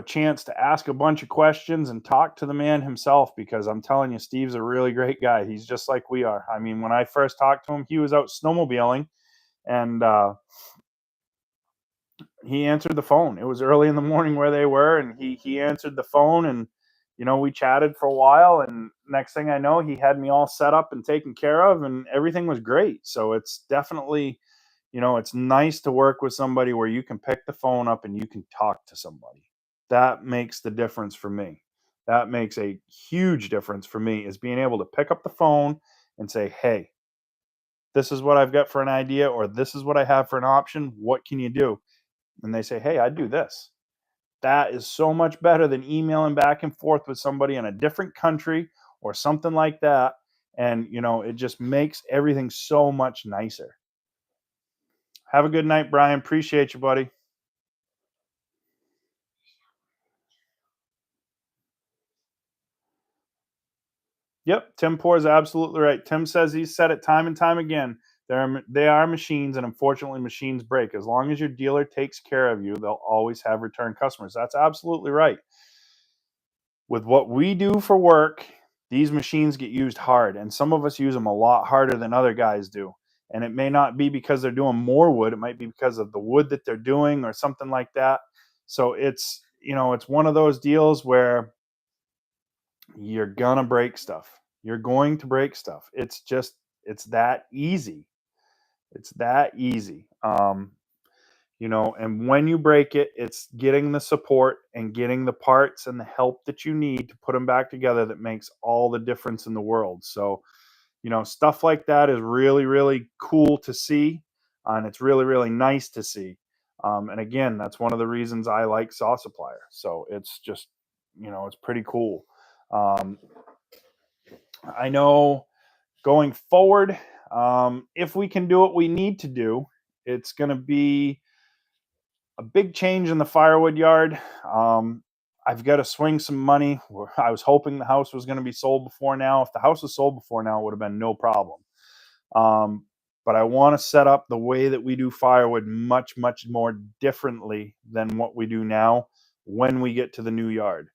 chance to ask a bunch of questions and talk to the man himself, because I'm telling you, Steve's a really great guy. He's just like we are. I mean, when I first talked to him, he was out snowmobiling, and he answered the phone. It was early in the morning where they were, and he answered the phone, and we chatted for a while, and next thing I know, he had me all set up and taken care of, and everything was great. So it's definitely, it's nice to work with somebody where you can pick the phone up and you can talk to somebody. That makes the difference for me. That makes a huge difference for me, is being able to pick up the phone and say, "Hey, this is what I've got for an idea, or this is what I have for an option. What can you do?" And they say, "Hey, I do this." That is so much better than emailing back and forth with somebody in a different country or something like that. And, it just makes everything so much nicer. Have a good night, Brian. Appreciate you, buddy. Yep, Tim Poor is absolutely right. Tim says he's said it time and time again. They are machines, and unfortunately, machines break. As long as your dealer takes care of you, they'll always have return customers. That's absolutely right. With what we do for work, these machines get used hard, and some of us use them a lot harder than other guys do. And it may not be because they're doing more wood, it might be because of the wood that they're doing or something like that. So it's one of those deals where you're gonna break stuff. You're going to break stuff. It's that easy. It's that easy. And when you break it, it's getting the support and getting the parts and the help that you need to put them back together that makes all the difference in the world. So, stuff like that is really, really cool to see. And it's really, really nice to see. And again, that's one of the reasons I like Saw Supplier. So it's just, it's pretty cool. Um, I know going forward, if we can do what we need to do, it's going to be a big change in the firewood yard. I've got to swing some money. I was hoping the house was going to be sold before now. If the house was sold before now, it would have been no problem. But I want to set up the way that we do firewood much, much more differently than what we do now when we get to the new yard.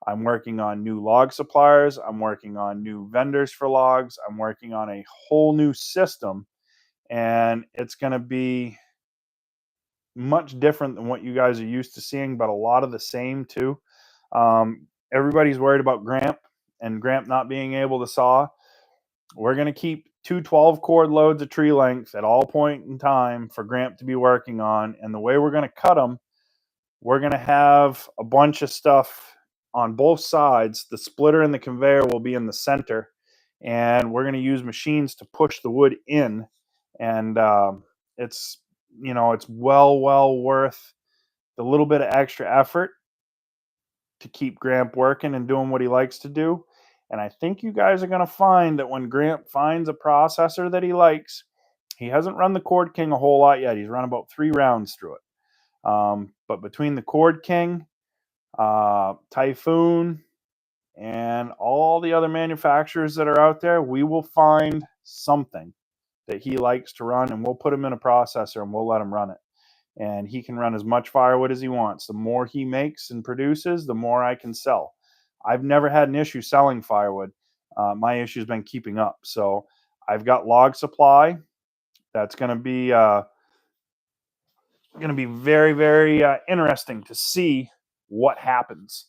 I'm working on new log suppliers. I'm working on new vendors for logs. I'm working on a whole new system, and it's going to be much different than what you guys are used to seeing, but a lot of the same too. Everybody's worried about Gramp and Gramp not being able to saw. We're going to keep two 12 cord loads of tree length at all point in time for Gramp to be working on. And the way we're going to cut them, we're going to have a bunch of stuff on both sides. The splitter and the conveyor will be in the center, and we're going to use machines to push the wood in. And it's it's well worth the little bit of extra effort to keep Gramp working and doing what he likes to do. And I think you guys are going to find that when Gramp finds a processor that he likes, he hasn't run the Cord King a whole lot yet. He's run about 3 rounds through it. But between the Cord King, Typhoon, and all the other manufacturers that are out there, we will find something that he likes to run, and we'll put him in a processor and we'll let him run it. And he can run as much firewood as he wants. The more he makes and produces, the more I can sell. I've never had an issue selling firewood. My issue has been keeping up. So I've got log supply. That's going to be very, very interesting to see what happens.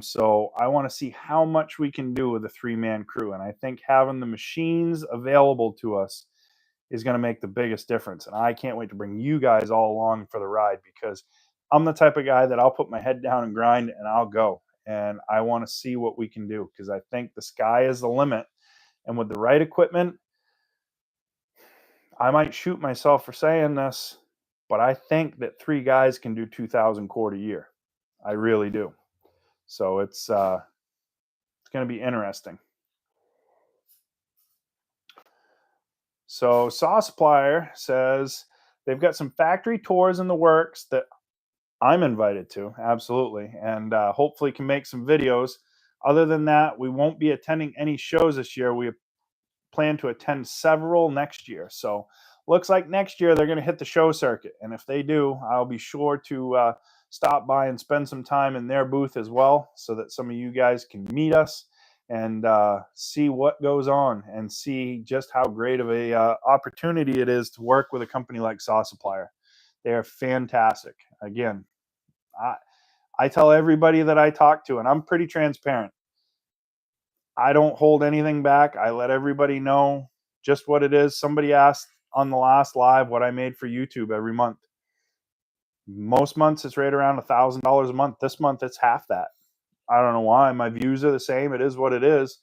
So I want to see how much we can do with a 3-man crew. And I think having the machines available to us is going to make the biggest difference. And I can't wait to bring you guys all along for the ride, because I'm the type of guy that I'll put my head down and grind and I'll go. And I want to see what we can do, because I think the sky is the limit. And with the right equipment, I might shoot myself for saying this, but I think that 3 guys can do 2,000 cord a year. I really do. So it's going to be interesting. So Saw Supplier says they've got some factory tours in the works that I'm invited to, absolutely, and hopefully can make some videos. Other than that, we won't be attending any shows this year. We plan to attend several next year. So looks like next year they're going to hit the show circuit, and if they do, I'll be sure to stop by and spend some time in their booth as well, so that some of you guys can meet us and see what goes on and see just how great of a opportunity it is to work with a company like Saw Supplier. They are fantastic. Again, I, I tell everybody that I talk to, and I'm pretty transparent. I don't hold anything back. I let everybody know just what it is. Somebody asked on the last live what I made for YouTube every month. Most months it's right around $1,000 a month. This month it's half that. I don't know why. My views are the same. It is what it is.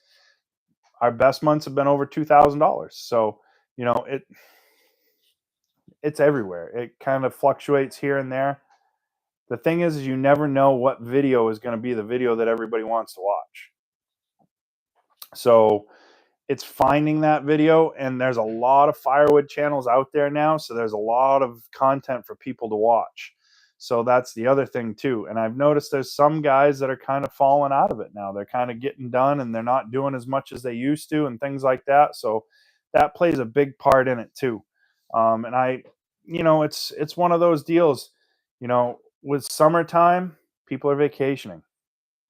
Our best months have been over $2,000. So, you know, it's everywhere. It kind of fluctuates here and there. The thing is you never know what video is going to be the video that everybody wants to watch. So it's finding that video, and there's a lot of Firewood channels out there now, so there's a lot of content for people to watch. So that's the other thing too. And I've noticed there's some guys that are kind of falling out of it now. They're kind of getting done and they're not doing as much as they used to and things like that. So that plays a big part in it too. And it's one of those deals, with summertime, people are vacationing.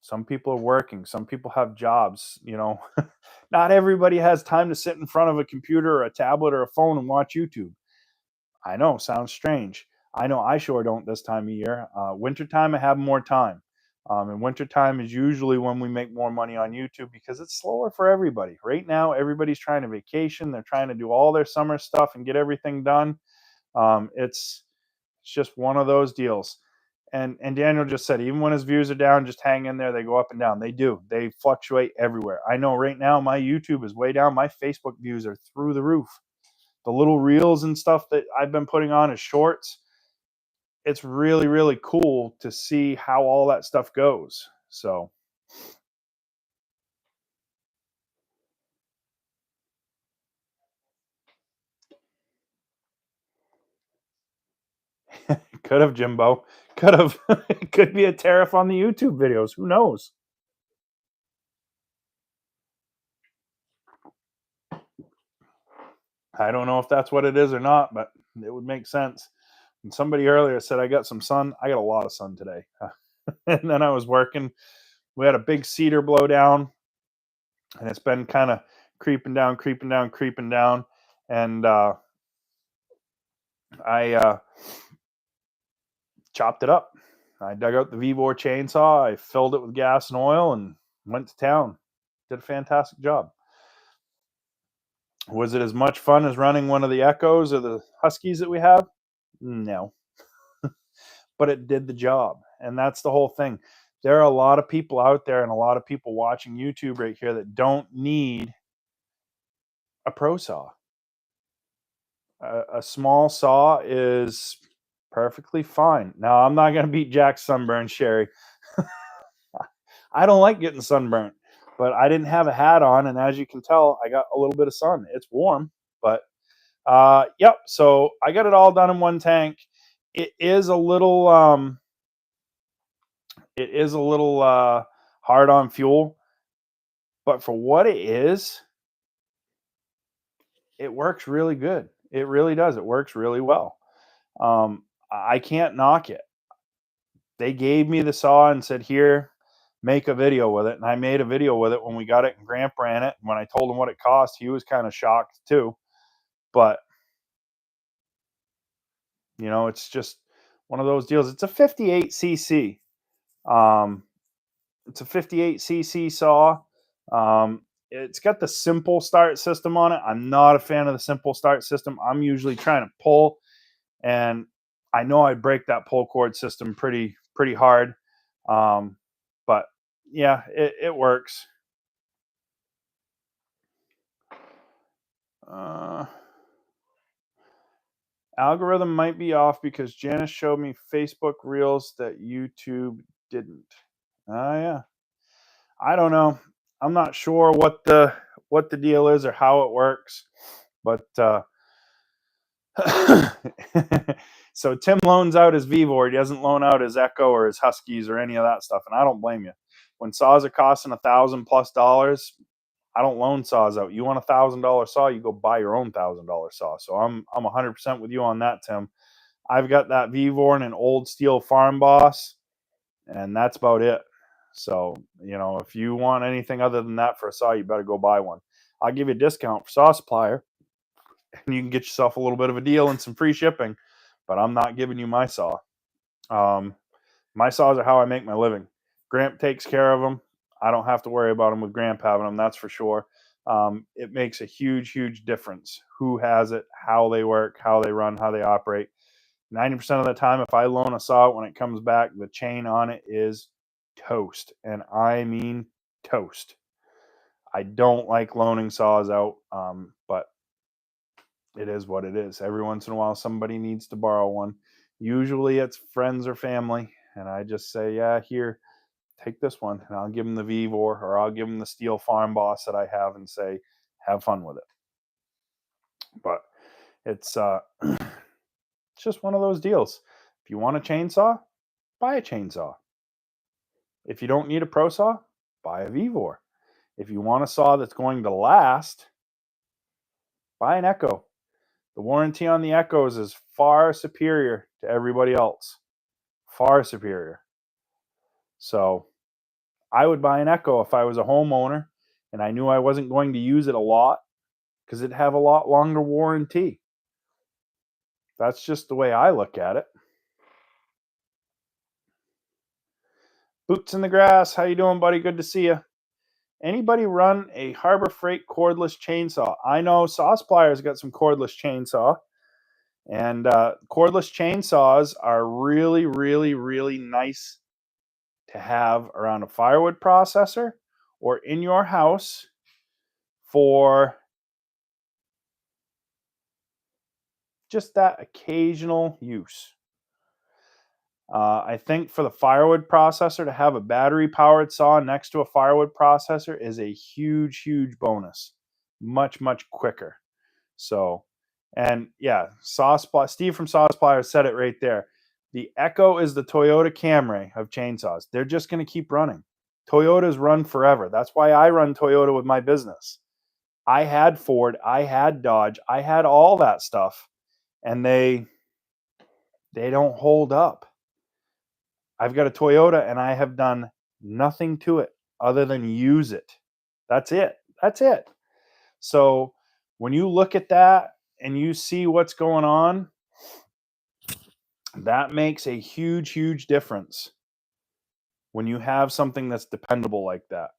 Some people are working. Some people have jobs. Not everybody has time to sit in front of a computer or a tablet or a phone and watch YouTube. I know, sounds strange. I know I sure don't this time of year. Wintertime, I have more time. And wintertime is usually when we make more money on YouTube because it's slower for everybody. Right now, everybody's trying to vacation. They're trying to do all their summer stuff and get everything done. It's just one of those deals. And Daniel just said, even when his views are down, just hang in there. They go up and down. They do. They fluctuate everywhere. I know right now my YouTube is way down. My Facebook views are through the roof. The little reels and stuff that I've been putting on as shorts, it's really, really cool to see how all that stuff goes. So could have, Jimbo. Could have. It could be a tariff on the YouTube videos. Who knows? I don't know if that's what it is or not, but it would make sense. And somebody earlier said, I got some sun. I got a lot of sun today. And then I was working. We had a big cedar blow down, and it's been kind of creeping down, creeping down, creeping down. And I chopped it up. I dug out the V-bore chainsaw. I filled it with gas and oil and went to town. Did a fantastic job. Was it as much fun as running one of the Echoes or the Huskies that we have? No. But it did the job. And that's the whole thing. There are a lot of people out there and a lot of people watching YouTube right here that don't need a pro saw. A small saw is perfectly fine. Now, I'm not going to beat Jack's sunburn, Sherry. I don't like getting sunburnt, but I didn't have a hat on, and as you can tell, I got a little bit of sun. It's warm, but yep. So I got it all done in one tank. It is a little hard on fuel, but for what it is, it works really good. It really does. It works really well. I can't knock it. They gave me the saw and said, here, make a video with it. And I made a video with it when we got it, and Gramp ran it. And when I told him what it cost, he was kind of shocked too. But, it's just one of those deals. It's a 58cc. It's a 58cc saw. It's got the simple start system on it. I'm not a fan of the simple start system. I'm usually trying to pull, and I know I break that pull cord system pretty hard. But yeah, it works. Algorithm might be off because Janice showed me Facebook Reels that YouTube didn't. Yeah. I don't know. I'm not sure what the deal is or how it works, but So Tim loans out his Vevor. He doesn't loan out his Echo or his Huskies or any of that stuff, and I don't blame you. When saws are costing $1,000+, I don't loan saws out. You want a $1,000 saw, you go buy your own $1,000 saw. So I'm 100% with you on that, Tim. I've got that Vevor and an old steel Farm Boss, and that's about it. So, you know, if you want anything other than that for a saw, you better go buy one. I'll give you a discount for Saw Supplier, and you can get yourself a little bit of a deal and some free shipping, but I'm not giving you my saw. My saws are how I make my living. Gramp takes care of them. I don't have to worry about them with Gramp having them, that's for sure. It makes a huge, huge difference who has it, how they work, how they run, how they operate. 90% of the time, if I loan a saw, when it comes back, the chain on it is toast. And I mean toast. I don't like loaning saws out, but it is what it is. Every once in a while, somebody needs to borrow one. Usually it's friends or family. And I just say, yeah, here, take this one. And I'll give them the Vevor, or I'll give them the steel Farm Boss that I have and say, have fun with it. But it's it's just one of those deals. If you want a chainsaw, buy a chainsaw. If you don't need a Pro Saw, buy a Vevor. If you want a saw that's going to last, buy an Echo. The warranty on the Echoes is far superior to everybody else. Far superior. So I would buy an Echo if I was a homeowner and I knew I wasn't going to use it a lot, because it'd have a lot longer warranty. That's just the way I look at it. Boots in the Grass, how you doing, buddy? Good to see you. Anybody run a Harbor Freight cordless chainsaw? I know Saw Supplier's got some cordless chainsaw, and cordless chainsaws are really, really, really nice to have around a firewood processor or in your house for just that occasional use. I think for the firewood processor, to have a battery-powered saw next to a firewood processor is a huge, huge bonus. Much, much quicker. So, and yeah, Steve from Saw Supplier said it right there. The Echo is the Toyota Camry of chainsaws. They're just going to keep running. Toyotas run forever. That's why I run Toyota with my business. I had Ford, I had Dodge, I had all that stuff, and they don't hold up. I've got a Toyota and I have done nothing to it other than use it. That's it. That's it. So when you look at that and you see what's going on, that makes a huge, huge difference when you have something that's dependable like that.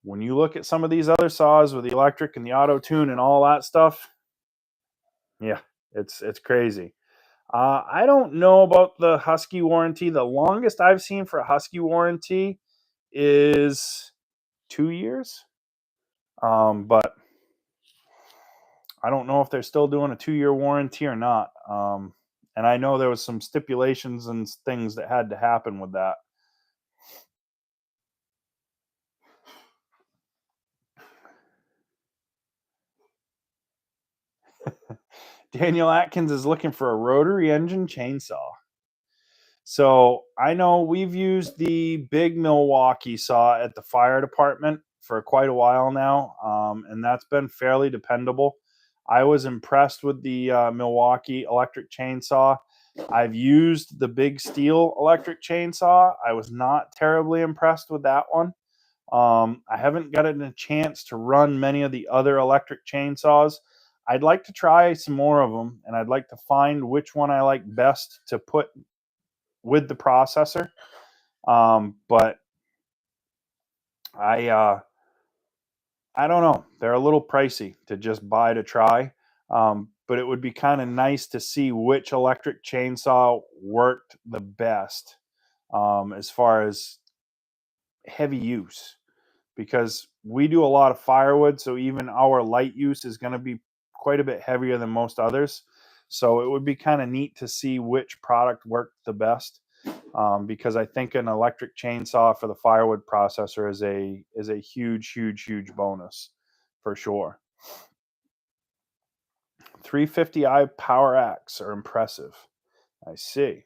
When you look at some of these other saws with the electric and the auto tune and all that stuff, yeah, it's crazy. I don't know about the Husky warranty. The longest I've seen for a Husky warranty is 2 years. But I don't know if they're still doing a 2-year warranty or not. And I know there was some stipulations and things that had to happen with that. Daniel Atkins is looking for a rotary engine chainsaw. So I know we've used the big Milwaukee saw at the fire department for quite a while now, and that's been fairly dependable. I was impressed with the Milwaukee electric chainsaw. I've used the big steel electric chainsaw. I was not terribly impressed with that one. I haven't gotten a chance to run many of the other electric chainsaws. I'd like to try some more of them, and I'd like to find which one I like best to put with the processor. But I don't know. They're a little pricey to just buy to try. But it would be kind of nice to see which electric chainsaw worked the best as far as heavy use, because we do a lot of firewood, so even our light use is going to be quite a bit heavier than most others. So it would be kind of neat to see which product worked the best, because I think an electric chainsaw for the firewood processor is a huge, huge, huge bonus for sure. 350i Power Axe are impressive. I see.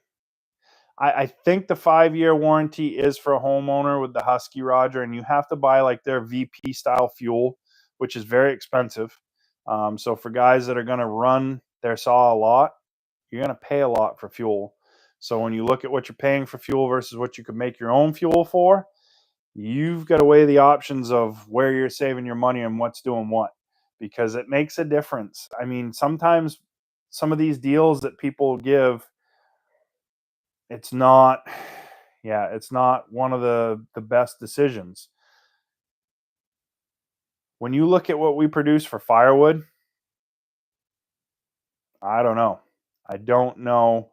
I think the 5-year warranty is for a homeowner with the Husky, Roger, and you have to buy like their VP style fuel, which is very expensive. So for guys that are going to run their saw a lot, you're going to pay a lot for fuel. So when you look at what you're paying for fuel versus what you could make your own fuel for, you've got to weigh the options of where you're saving your money and what's doing what, because it makes a difference. I mean, sometimes some of these deals that people give, it's not one of the best decisions. When you look at what we produce for firewood, I don't know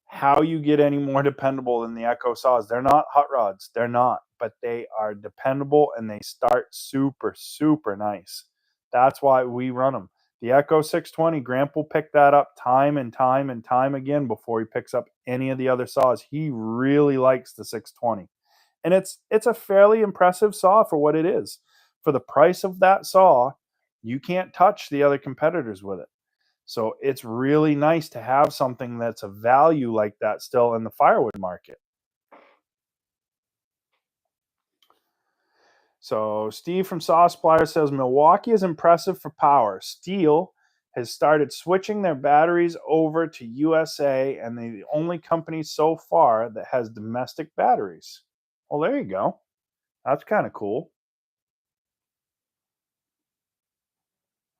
how you get any more dependable than the Echo saws. They're not hot rods. They're not, but they are dependable and they start super, super nice. That's why we run them. The Echo 620, Gramp will pick that up time and time and time again before he picks up any of the other saws. He really likes the 620. And it's a fairly impressive saw for what it is. For the price of that saw, you can't touch the other competitors with it. So it's really nice to have something that's a value like that still in the firewood market. So Steve from Saw Supplier says Milwaukee is impressive for power. Steel has started switching their batteries over to USA, and they're the only company so far that has domestic batteries. Well, there you go. That's kind of cool.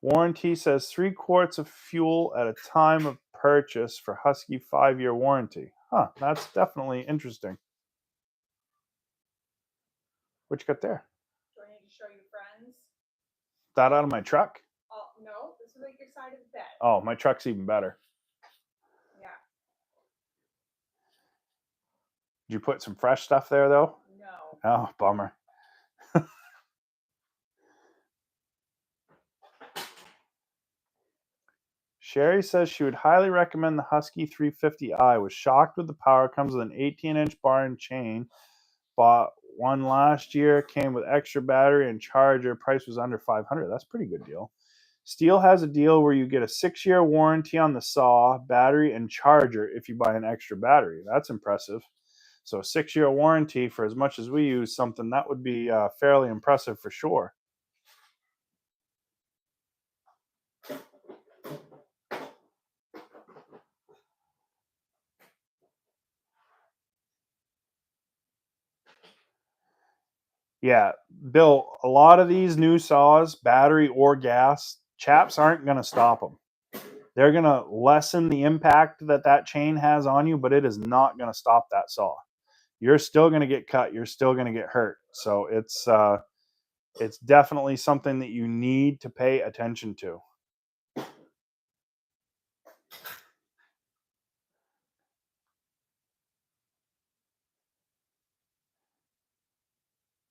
Warranty says 3 quarts of fuel at a time of purchase for Husky 5-year warranty. Huh, that's definitely interesting. What you got there? Do I need to show you friends? That out of my truck? Oh, no, this is like your side of the bed. Oh, my truck's even better. Yeah. Did you put some fresh stuff there, though? No. Oh, bummer. Sherry says she would highly recommend the Husky 350i. Was shocked with the power. Comes with an 18-inch bar and chain. Bought one last year. Came with extra battery and charger. Price was under $500. That's a pretty good deal. Steel has a deal where you get a 6-year warranty on the saw, battery, and charger if you buy an extra battery. That's impressive. So a 6-year warranty for as much as we use something, that would be fairly impressive for sure. Yeah, Bill, a lot of these new saws, battery or gas, chaps aren't going to stop them. They're going to lessen the impact that chain has on you, but it is not going to stop that saw. You're still going to get cut. You're still going to get hurt. So it's definitely something that you need to pay attention to.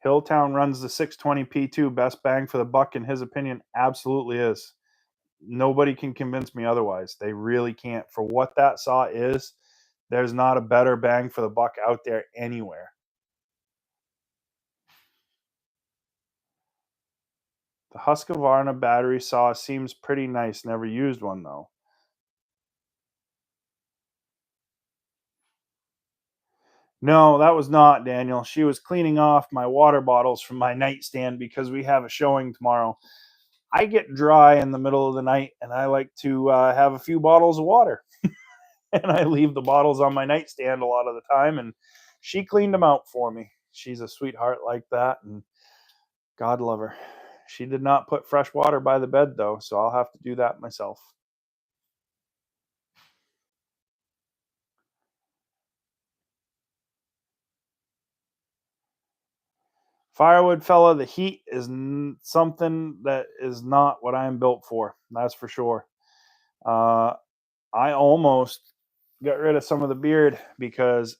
Hilltown runs the 620 P2, best bang for the buck in his opinion. Absolutely is. Nobody can convince me otherwise. They really can't. For what that saw is, there's not a better bang for the buck out there anywhere. The Husqvarna battery saw seems pretty nice. Never used one though. No, that was not Daniel. She was cleaning off my water bottles from my nightstand because we have a showing tomorrow. I get dry in the middle of the night and I like to have a few bottles of water. And I leave the bottles on my nightstand a lot of the time, and she cleaned them out for me. She's a sweetheart like that, and God love her. She did not put fresh water by the bed, though, so I'll have to do that myself. Firewood fella, the heat is something that is not what I'm built for. That's for sure. I almost got rid of some of the beard because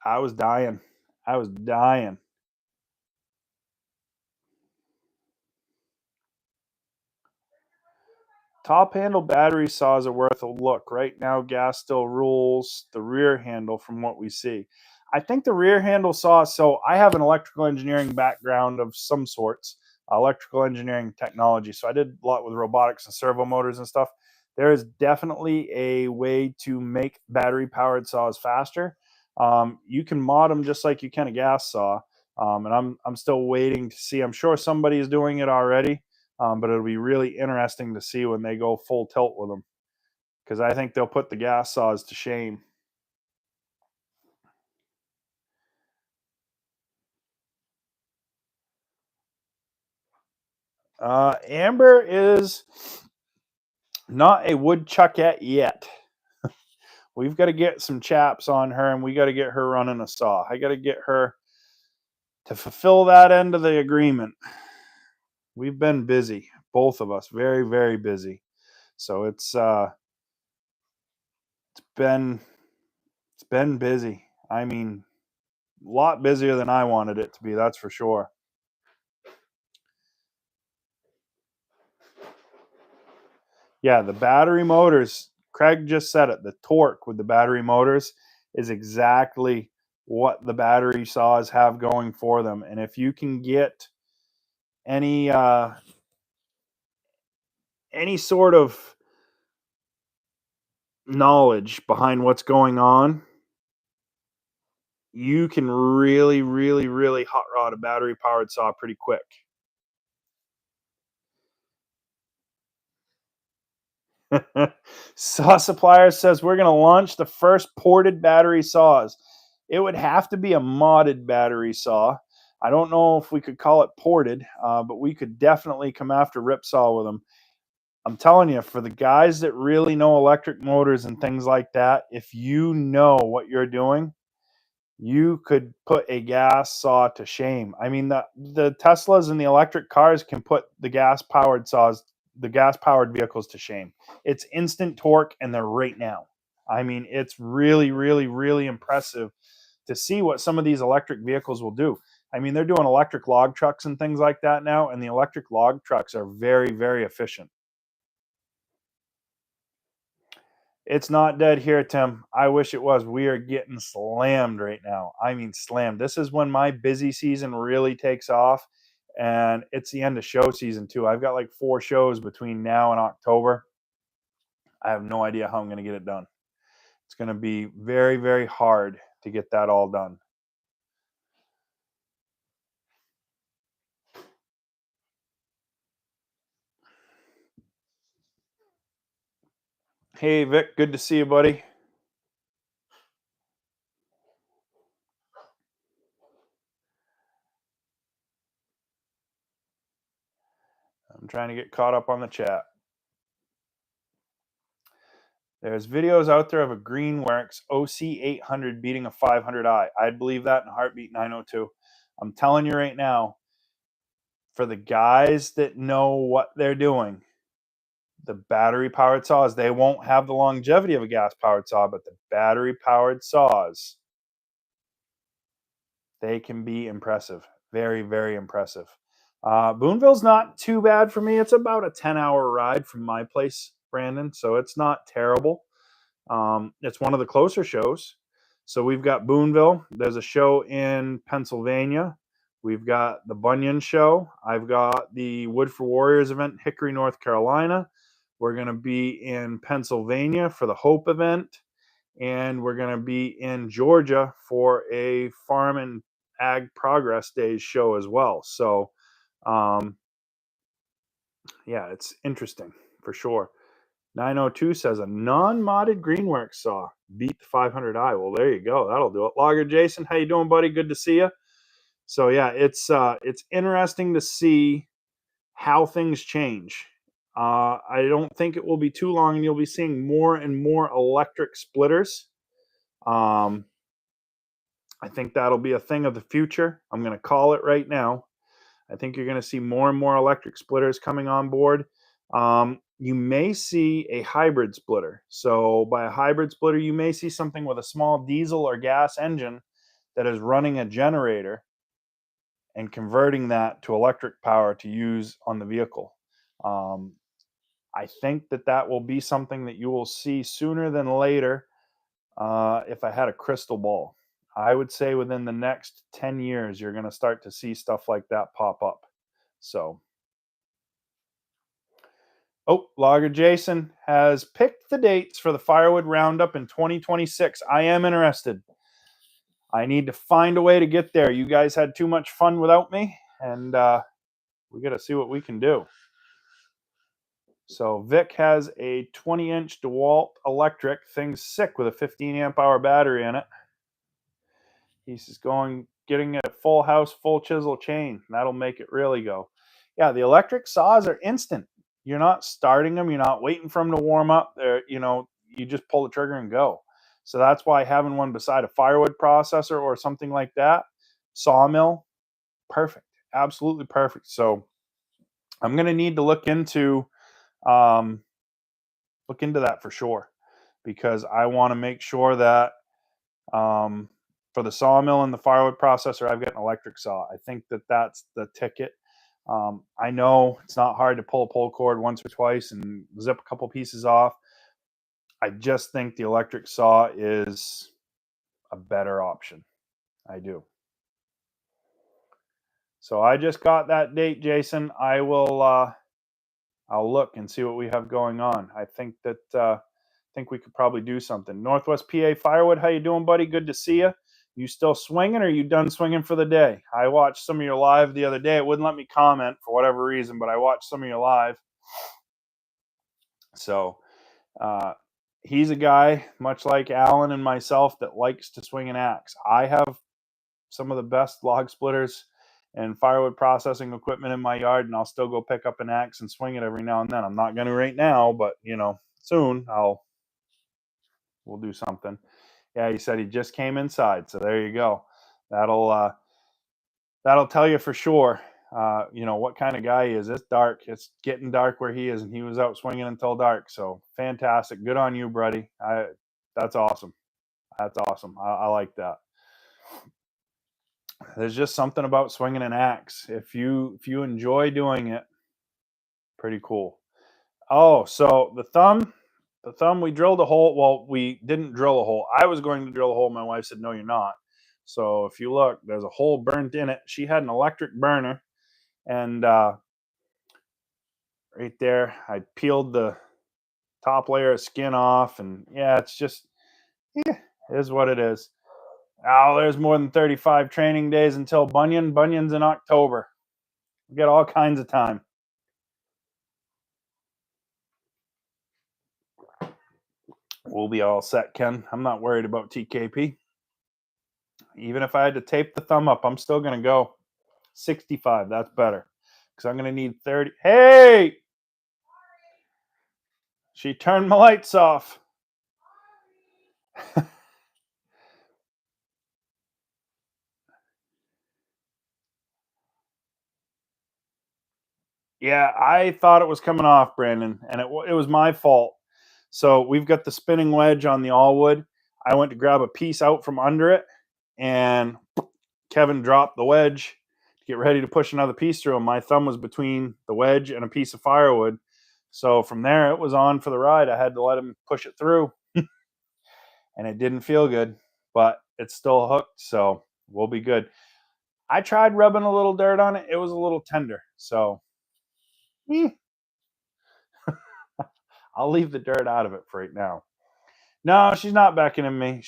I was dying. I was dying. Top handle battery saws are worth a look. Right now, gas still rules the rear handle from what we see. I think the rear handle saw, so I have an electrical engineering background of some sorts, electrical engineering technology. So I did a lot with robotics and servo motors and stuff. there is definitely a way to make battery-powered saws faster. You can mod them just like you can a gas saw, and I'm still waiting to see. I'm sure somebody is doing it already, but it'll be really interesting to see when they go full tilt with them, because I think they'll put the gas saws to shame. Amber is not a woodchuckette yet. We've got to get some chaps on her, and we got to get her running a saw. I got to get her to fulfill that end of the agreement. We've been busy, both of us, very, very busy. So been it's been busy. I mean, a lot busier than I wanted it to be, that's for sure. Yeah, the battery motors, Craig just said it, the torque with the battery motors is exactly what the battery saws have going for them. And if you can get any sort of knowledge behind what's going on, you can really, really, really hot rod a battery powered saw pretty quick. Saw Supplier says we're going to launch the first ported battery saws. It would have to be a modded battery saw. I don't know if we could call it ported, but we could definitely come after Ripsaw with them. I'm telling you, for the guys that really know electric motors and things like that, if you know what you're doing, you could put a gas saw to shame. I mean, the Teslas and the electric cars can put the gas powered saws, the gas powered vehicles to shame. It's instant torque, and they're right now. I mean, it's really, really, really impressive to see what some of these electric vehicles will do. I mean, they're doing electric log trucks and things like that now, and the electric log trucks are very, very efficient. It's not dead here, Tim. I wish it was. We are getting slammed right now. I mean, slammed. This is when my busy season really takes off, and it's the end of show season, too. I've got like 4 shows between now and October. I have no idea how I'm going to get it done. It's going to be very, very hard to get that all done. Hey, Vic, good to see you, buddy. I'm trying to get caught up on the chat. There's videos out there of a Greenworks OC800 beating a 500i. I'd believe that in a heartbeat. 902. I'm telling you right now, for the guys that know what they're doing, the battery powered saws, they won't have the longevity of a gas powered saw, but the battery powered saws, they can be impressive. Very, very impressive. Boonville's not too bad for me. It's about a 10-hour ride from my place, Brandon, so it's not terrible. It's one of the closer shows. So we've got Boonville. There's a show in Pennsylvania. We've got the Bunyan show. I've got the Wood for Warriors event in Hickory, North Carolina. We're going to be in Pennsylvania for the Hope event. And we're going to be in Georgia for a Farm and Ag Progress Days show as well. So, yeah, it's interesting for sure. 902 says a non-modded Greenworks saw beat the 500i. Well, there you go. That'll do it. Logger Jason, how you doing, buddy? Good to see you. So yeah, it's interesting to see how things change. I don't think it will be too long, and you'll be seeing more and more electric splitters. I think that'll be a thing of the future. I'm going to call it right now. I think you're going to see more and more electric splitters coming on board. You may see a hybrid splitter. So by a hybrid splitter, you may see something with a small diesel or gas engine that is running a generator and converting that to electric power to use on the vehicle. I think that will be something that you will see sooner than later. If I had a crystal ball, I would say within the next 10 years, you're going to start to see stuff like that pop up. So Oh, Logger Jason has picked the dates for the Firewood Roundup in 2026. I am interested. I need to find a way to get there. You guys had too much fun without me, and we got to see what we can do. So Vic has a 20-inch DeWalt electric. Thing's sick with a 15 amp hour battery in it. He's just getting it a full house, full chisel chain. That'll make it really go. Yeah, the electric saws are instant. You're not starting them. You're not waiting for them to warm up. You just pull the trigger and go. So that's why having one beside a Firewood processor or something like that, Sawmill, perfect, absolutely perfect. So I'm going to need to look into that for sure, because I want to make sure that for the Sawmill and the Firewood processor, I've got an electric saw. I think that's the ticket. I know it's not hard to pull a pull cord once or twice and zip a couple pieces off. I just think the electric saw is a better option. I do. So I just got that date, Jason. I'll look and see what we have going on. I think we could probably do something. Northwest PA Firewood, how you doing, buddy? Good to see you. You still swinging, or are you done swinging for the day? I watched some of your live the other day. It wouldn't let me comment for whatever reason, but I watched some of your live. So he's a guy, much like Alan and myself, that likes to swing an axe. I have some of the best log splitters and firewood processing equipment in my yard, and I'll still go pick up an axe and swing it every now and then. I'm not going to right now, but soon we'll do something. Yeah, he said he just came inside, so there you go. That'll tell you for sure, what kind of guy he is. It's dark. It's getting dark where he is, and he was out swinging until dark. So fantastic. Good on you, buddy. That's awesome. That's awesome. I like that. There's just something about swinging an axe. If you enjoy doing it, pretty cool. Oh, so the thumb, we drilled a hole. Well, we didn't drill a hole. I was going to drill a hole. My wife said, no, you're not. So if you look, there's a hole burnt in it. She had an electric burner, and right there, I peeled the top layer of skin off, and yeah, it's just, it is what it is. Oh, there's more than 35 training days until Bunyan. Bunyan's in October. We get all kinds of time. We'll be all set, Ken. I'm not worried about TKP. Even if I had to tape the thumb up, I'm still going to go 65. That's better, because I'm going to need 30. Hey! She turned my lights off. Yeah, I thought it was coming off, Brandon, and it was my fault. So we've got the spinning wedge on the all-wood. I went to grab a piece out from under it, and Kevin dropped the wedge to get ready to push another piece through, and my thumb was between the wedge and a piece of firewood. So from there, it was on for the ride. I had to let him push it through, and it didn't feel good, but it's still hooked, so we'll be good. I tried rubbing a little dirt on it. It was a little tender, so I'll leave the dirt out of it for right now. No, she's not beckoning me.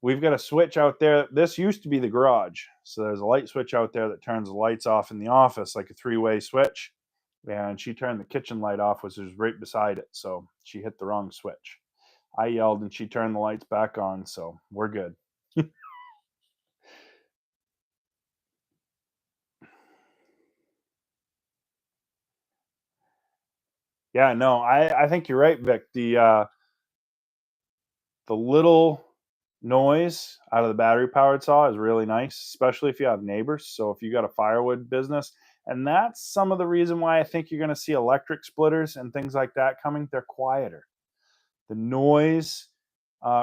We've got a switch out there. This used to be the garage. So there's a light switch out there that turns the lights off in the office, like a 3-way switch. And she turned the kitchen light off, which was right beside it. So she hit the wrong switch. I yelled and she turned the lights back on. So we're good. Yeah, no, I think you're right, Vic. The little noise out of the battery powered saw is really nice, especially if you have neighbors. So if you got a firewood business, and that's some of the reason why I think you're going to see electric splitters and things like that coming. They're quieter. The noise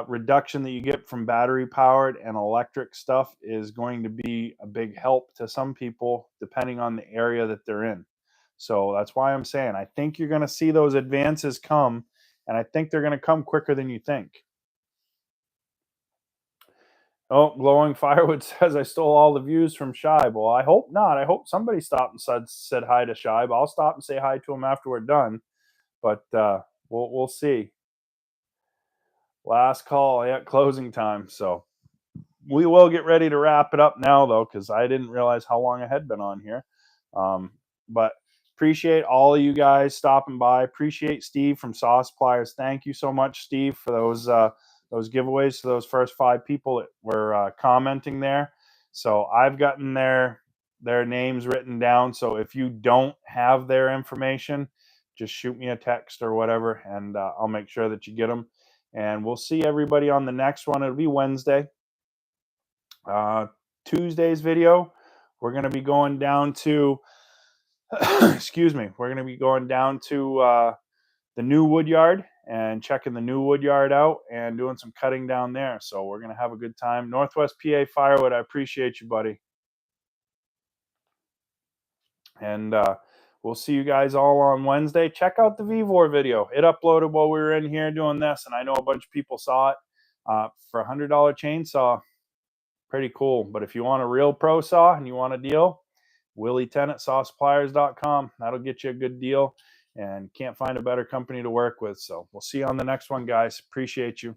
reduction that you get from battery powered and electric stuff is going to be a big help to some people depending on the area that they're in. So that's why I'm saying I think you're going to see those advances come, and I think they're going to come quicker than you think. Oh, Glowing Firewood says I stole all the views from Shibe. Well, I hope not. I hope somebody stopped and said hi to Shibe. I'll stop and say hi to him after we're done. But we'll see. Last call, yeah, closing time. So we will get ready to wrap it up now, though, because I didn't realize how long I had been on here. But appreciate all of you guys stopping by. Appreciate Steve from Saw Suppliers. Thank you so much, Steve, for those giveaways to those first 5 people that were commenting there. So I've gotten their names written down. So if you don't have their information, just shoot me a text or whatever, and I'll make sure that you get them. And we'll see everybody on the next one. It'll be Wednesday. Tuesday's video, we're going to be going down to, excuse me, we're going to be going down to the new wood yard and checking the new wood yard out and doing some cutting down there. So we're going to have a good time. Northwest PA Firewood, I appreciate you, buddy. And we'll see you guys all on Wednesday. Check out the Vevor video. It uploaded while we were in here doing this, and I know a bunch of people saw it. For a $100 chainsaw, pretty cool. But if you want a real pro saw and you want a deal, Willey 10 at sawsuppliers.com. That'll get you a good deal, and can't find a better company to work with. So we'll see you on the next one, guys. Appreciate you.